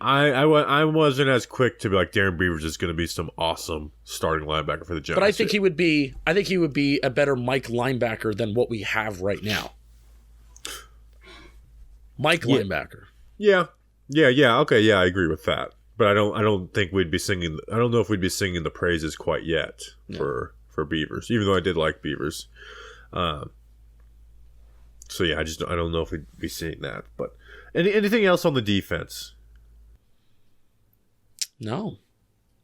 Speaker 1: I wasn't as quick to be like Darren Beavers is going to be some awesome starting linebacker for the Giants.
Speaker 2: But I think he would be a better Mike linebacker than what we have right now. Linebacker.
Speaker 1: Yeah. Okay, yeah, I agree with that. But I don't think we'd be singing. I don't know if we'd be singing the praises quite yet for Beavers, even though I did like Beavers. So yeah, I don't know if we'd be seeing that. But anything else on the defense?
Speaker 2: No.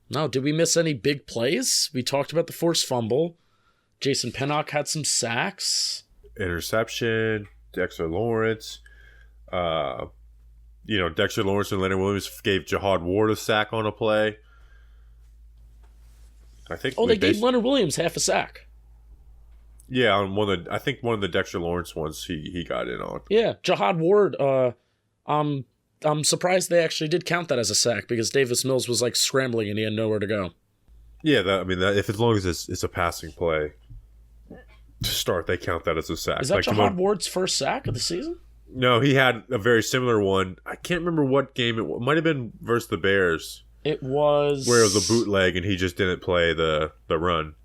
Speaker 2: Did we miss any big plays? We talked about the forced fumble. Jason Pinnock had some sacks.
Speaker 1: Interception. Dexter Lawrence. Dexter Lawrence and Leonard Williams gave Jihad Ward a sack on a play. I think.
Speaker 2: They gave Leonard Williams half a sack.
Speaker 1: Yeah, on I think one of the Dexter Lawrence ones he got in on.
Speaker 2: Yeah, Jihad Ward. I'm surprised they actually did count that as a sack because Davis Mills was like scrambling and he had nowhere to go.
Speaker 1: Yeah, if as long as it's a passing play to start, they count that as a sack.
Speaker 2: Is that
Speaker 1: like
Speaker 2: Jihad Ward's first sack of the season?
Speaker 1: No, he had a very similar one. I can't remember what game it might have been versus the Bears.
Speaker 2: It was
Speaker 1: where it was a bootleg and he just didn't play the run.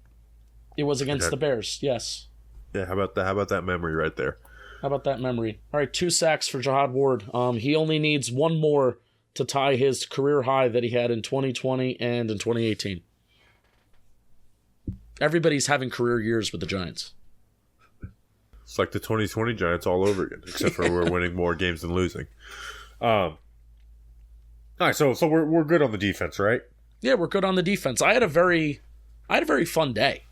Speaker 2: It was against the Bears. Yes.
Speaker 1: Yeah. How about that? How about that memory right there?
Speaker 2: How about that memory? All right, 2 sacks for Jihad Ward. He only needs one more to tie his career high that he had in 2020 and in 2018. Everybody's having career years with the Giants.
Speaker 1: It's like the 2020 Giants all over again, except for we're winning more games than losing. All right, so we're good on the defense, right?
Speaker 2: Yeah, we're good on the defense. I had a very fun day.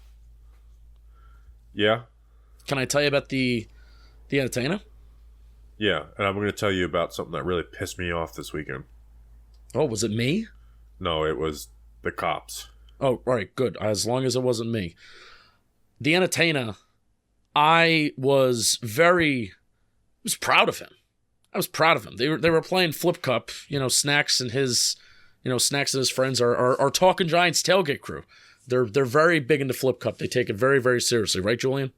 Speaker 1: Yeah.
Speaker 2: Can I tell you about the entertainer?
Speaker 1: Yeah, and I'm going to tell you about something that really pissed me off this weekend.
Speaker 2: Oh, was it me?
Speaker 1: No, it was the cops.
Speaker 2: Oh, all right, good. As long as it wasn't me. The entertainer, I was proud of him. I was proud of him. They were playing Flip Cup. Snacks and his friends are talking Giants tailgate crew. They're very big into Flip Cup. They take it very, very seriously, right, Julian?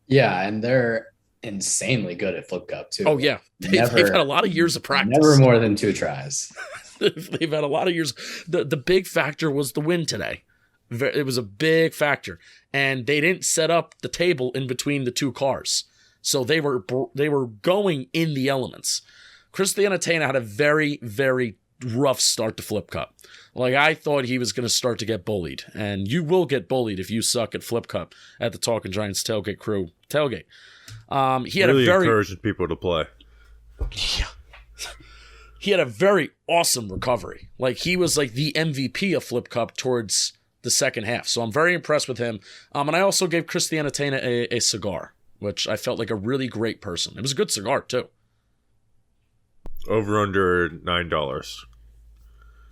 Speaker 3: Yeah, and they're insanely good at Flip Cup too.
Speaker 2: Oh yeah, they've had a lot of years of practice.
Speaker 3: Never more than 2 tries.
Speaker 2: They've had a lot of years. The big factor was the win today. It was a big factor, and they didn't set up the table in between the 2 cars, so they were going in the elements. Chris the Entertainer had a very, very rough start to Flip Cup. Like, I thought he was going to start to get bullied, and you will get bullied if you suck at Flip Cup at the Talking Giants tailgate crew tailgate. He had
Speaker 1: really
Speaker 2: a very
Speaker 1: encouraging people to play.
Speaker 2: Yeah. He had a very awesome recovery. Like, he was like the MVP of Flip Cup towards the second half. So I'm very impressed with him. And I also gave Chris the Entertainer a cigar, which I felt like a really great person. It was a good cigar, too.
Speaker 1: Over under $9.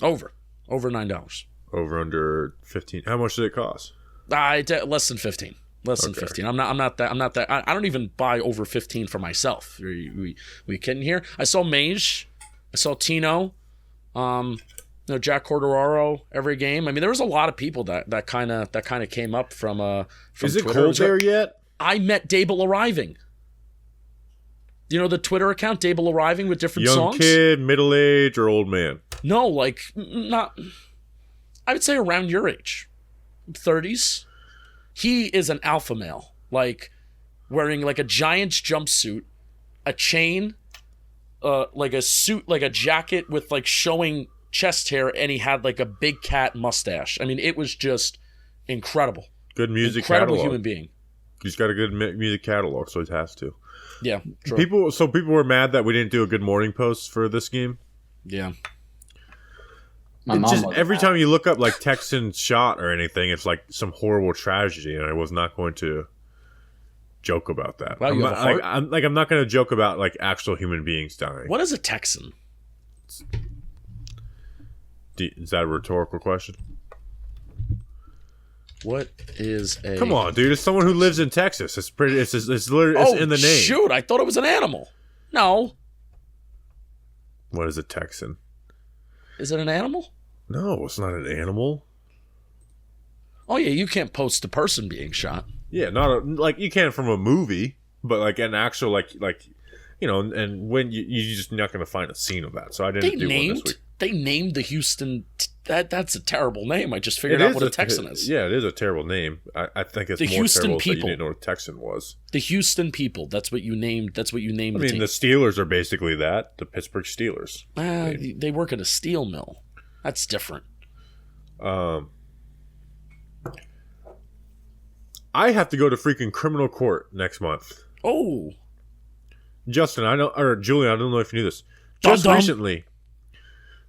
Speaker 2: Over $9.
Speaker 1: Over under 15. How much did it cost?
Speaker 2: Less than 15. Less than 15. I'm not that. I don't even buy over 15 for myself. We kidding here? I saw Mage. I saw Tino. Jack Cordero every game. I mean, there was a lot of people that kind of came up from
Speaker 1: Is it
Speaker 2: Twitter.
Speaker 1: cold there yet?
Speaker 2: I met Dable Arriving. You know the Twitter account, Dable Arriving, with different
Speaker 1: songs?
Speaker 2: songs?
Speaker 1: Young kid, middle age, or old man?
Speaker 2: No, like, not... I would say around your age. 30s. He is an alpha male. Like, wearing, like, a Giants jumpsuit, a chain, like a suit, like a jacket with, like, showing chest hair, and he had, like, a big cat mustache. I mean, it was just incredible.
Speaker 1: Good music
Speaker 2: incredible
Speaker 1: catalog.
Speaker 2: Human being.
Speaker 1: He's got a good music catalog, so he has to.
Speaker 2: Yeah, true.
Speaker 1: People were mad that we didn't do a good morning post for this game.
Speaker 2: Yeah.
Speaker 1: Every time you look up like Texans shot or anything, it's like some horrible tragedy, and I was not going to joke about that.
Speaker 2: Wow,
Speaker 1: I'm not going to joke about like actual human beings dying.
Speaker 2: What is a Texan?
Speaker 1: Is that a rhetorical question?
Speaker 2: What is a...
Speaker 1: Come on, dude! It's someone who lives in Texas. It's pretty. It's literally it's in the name.
Speaker 2: Shoot! I thought it was an animal. No.
Speaker 1: What is a Texan?
Speaker 2: Is it an animal?
Speaker 1: No, it's not an animal.
Speaker 2: Oh yeah, you can't post a person being shot.
Speaker 1: Yeah, like you can from a movie, but like an actual like and when you're just not going to find a scene of that. So I didn't do one this week.
Speaker 2: They named the Houston. That's a terrible name. I just figured out what a Texan is.
Speaker 1: Yeah, it is a terrible name. I think it's
Speaker 2: the
Speaker 1: more
Speaker 2: Houston
Speaker 1: terrible
Speaker 2: people.
Speaker 1: That you didn't know what a Texan was.
Speaker 2: The Houston people. That's what you named. That's what you named.
Speaker 1: I mean, the Steelers are basically that. The Pittsburgh Steelers.
Speaker 2: They work at a steel mill. That's different.
Speaker 1: I have to go to freaking criminal court next month.
Speaker 2: Oh,
Speaker 1: Justin, Julian, I don't know if you knew this.
Speaker 2: Just
Speaker 1: Recently.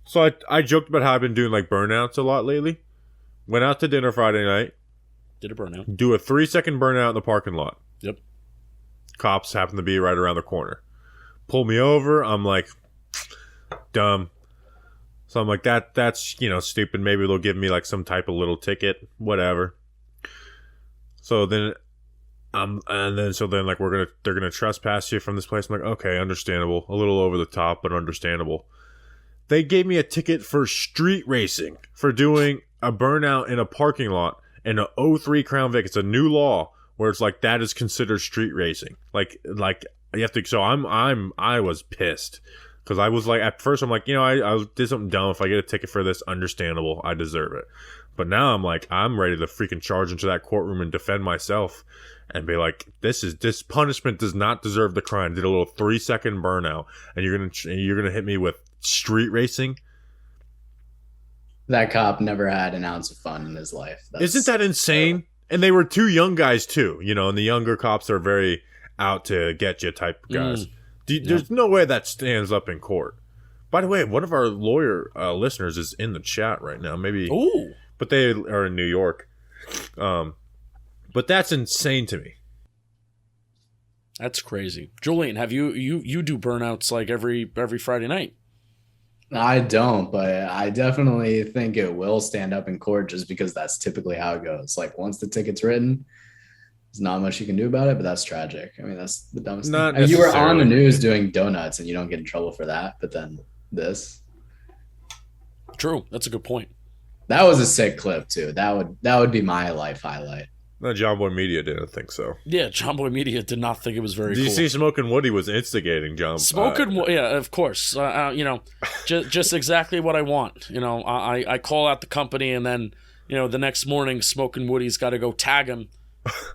Speaker 1: So I joked about how I've been doing like burnouts a lot lately. Went out to dinner Friday night.
Speaker 2: Did a burnout.
Speaker 1: Do a 3-second burnout in the parking lot.
Speaker 2: Yep.
Speaker 1: Cops happen to be right around the corner. Pull me over. I'm like, dumb. So I'm like, that's stupid. Maybe they'll give me like some type of little ticket. Whatever. So then like they're gonna trespass you from this place. I'm like, okay, understandable. A little over the top, but understandable. They gave me a ticket for street racing for doing a burnout in a parking lot in a '03 Crown Vic. It's a new law where it's like that is considered street racing. Like you have to. So I was pissed because I was like, at first I'm like, I did something dumb. If I get a ticket for this, understandable, I deserve it. But now I'm like, I'm ready to freaking charge into that courtroom and defend myself and be like, this punishment does not deserve the crime. Did a little 3-second burnout, and you're gonna hit me with street racing.
Speaker 3: That cop never had an ounce of fun in his life.
Speaker 1: Isn't that insane? And they were 2 young guys too, and the younger cops are very out to get you type guys. There's no way that stands up in court. By the way, one of our lawyer listeners is in the chat right now. Maybe, but they are in New York. But that's insane to me.
Speaker 2: That's crazy. Julian, have you do burnouts like every Friday night?
Speaker 3: I don't, but I definitely think it will stand up in court just because that's typically how it goes. Like once the ticket's written, there's not much you can do about it, but that's tragic. I mean, that's the dumbest thing. And you were on the news doing donuts and you don't get in trouble for that, but then this.
Speaker 2: True. That's a good point.
Speaker 3: That was a sick clip too. That would be my life highlight.
Speaker 1: No, John Boy Media didn't think so.
Speaker 2: Yeah, John Boy Media did not think it was very cool.
Speaker 1: Did you see Smokin' Woody was instigating John?
Speaker 2: Yeah, of course. Just exactly what I want. I call out the company and then, the next morning Smokin' Woody's got to go tag him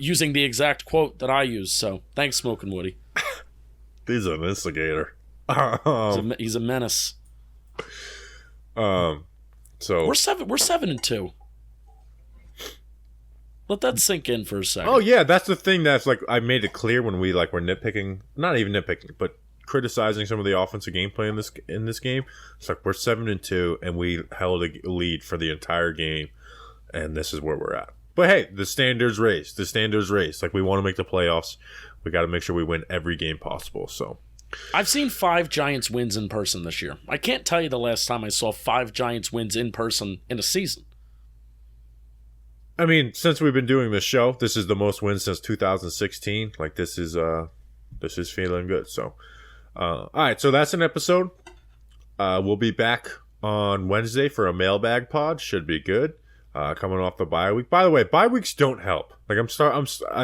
Speaker 2: using the exact quote that I use. So thanks, Smokin' Woody.
Speaker 1: He's an instigator.
Speaker 2: He's a menace.
Speaker 1: So
Speaker 2: we're 7-2. Let that sink in for a second.
Speaker 1: Oh yeah, that's the thing that's like I made it clear when we were nitpicking, not even nitpicking, but criticizing some of the offensive gameplay in this game. It's like we're 7-2 and we held a lead for the entire game, and this is where we're at. But hey, the standards raised. Like we want to make the playoffs. We got to make sure we win every game possible. So
Speaker 2: I've seen 5 Giants wins in person this year. I can't tell you the last time I saw 5 Giants wins in person in a season.
Speaker 1: I mean, since we've been doing this show, this is the most wins since 2016. Like this is feeling good. So, all right. So that's an episode. We'll be back on Wednesday for a mailbag pod. Should be good. Coming off the bye week. By the way, bye weeks don't help. Like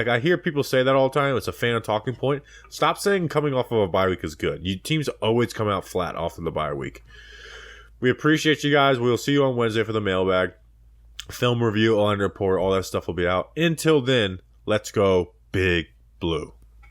Speaker 1: I hear people say that all the time. It's a fan of talking point. Stop saying coming off of a bye week is good. Teams always come out flat off of the bye week. We appreciate you guys. We'll see you on Wednesday for the mailbag. Film review, on report, all that stuff will be out. Until then, let's go Big Blue.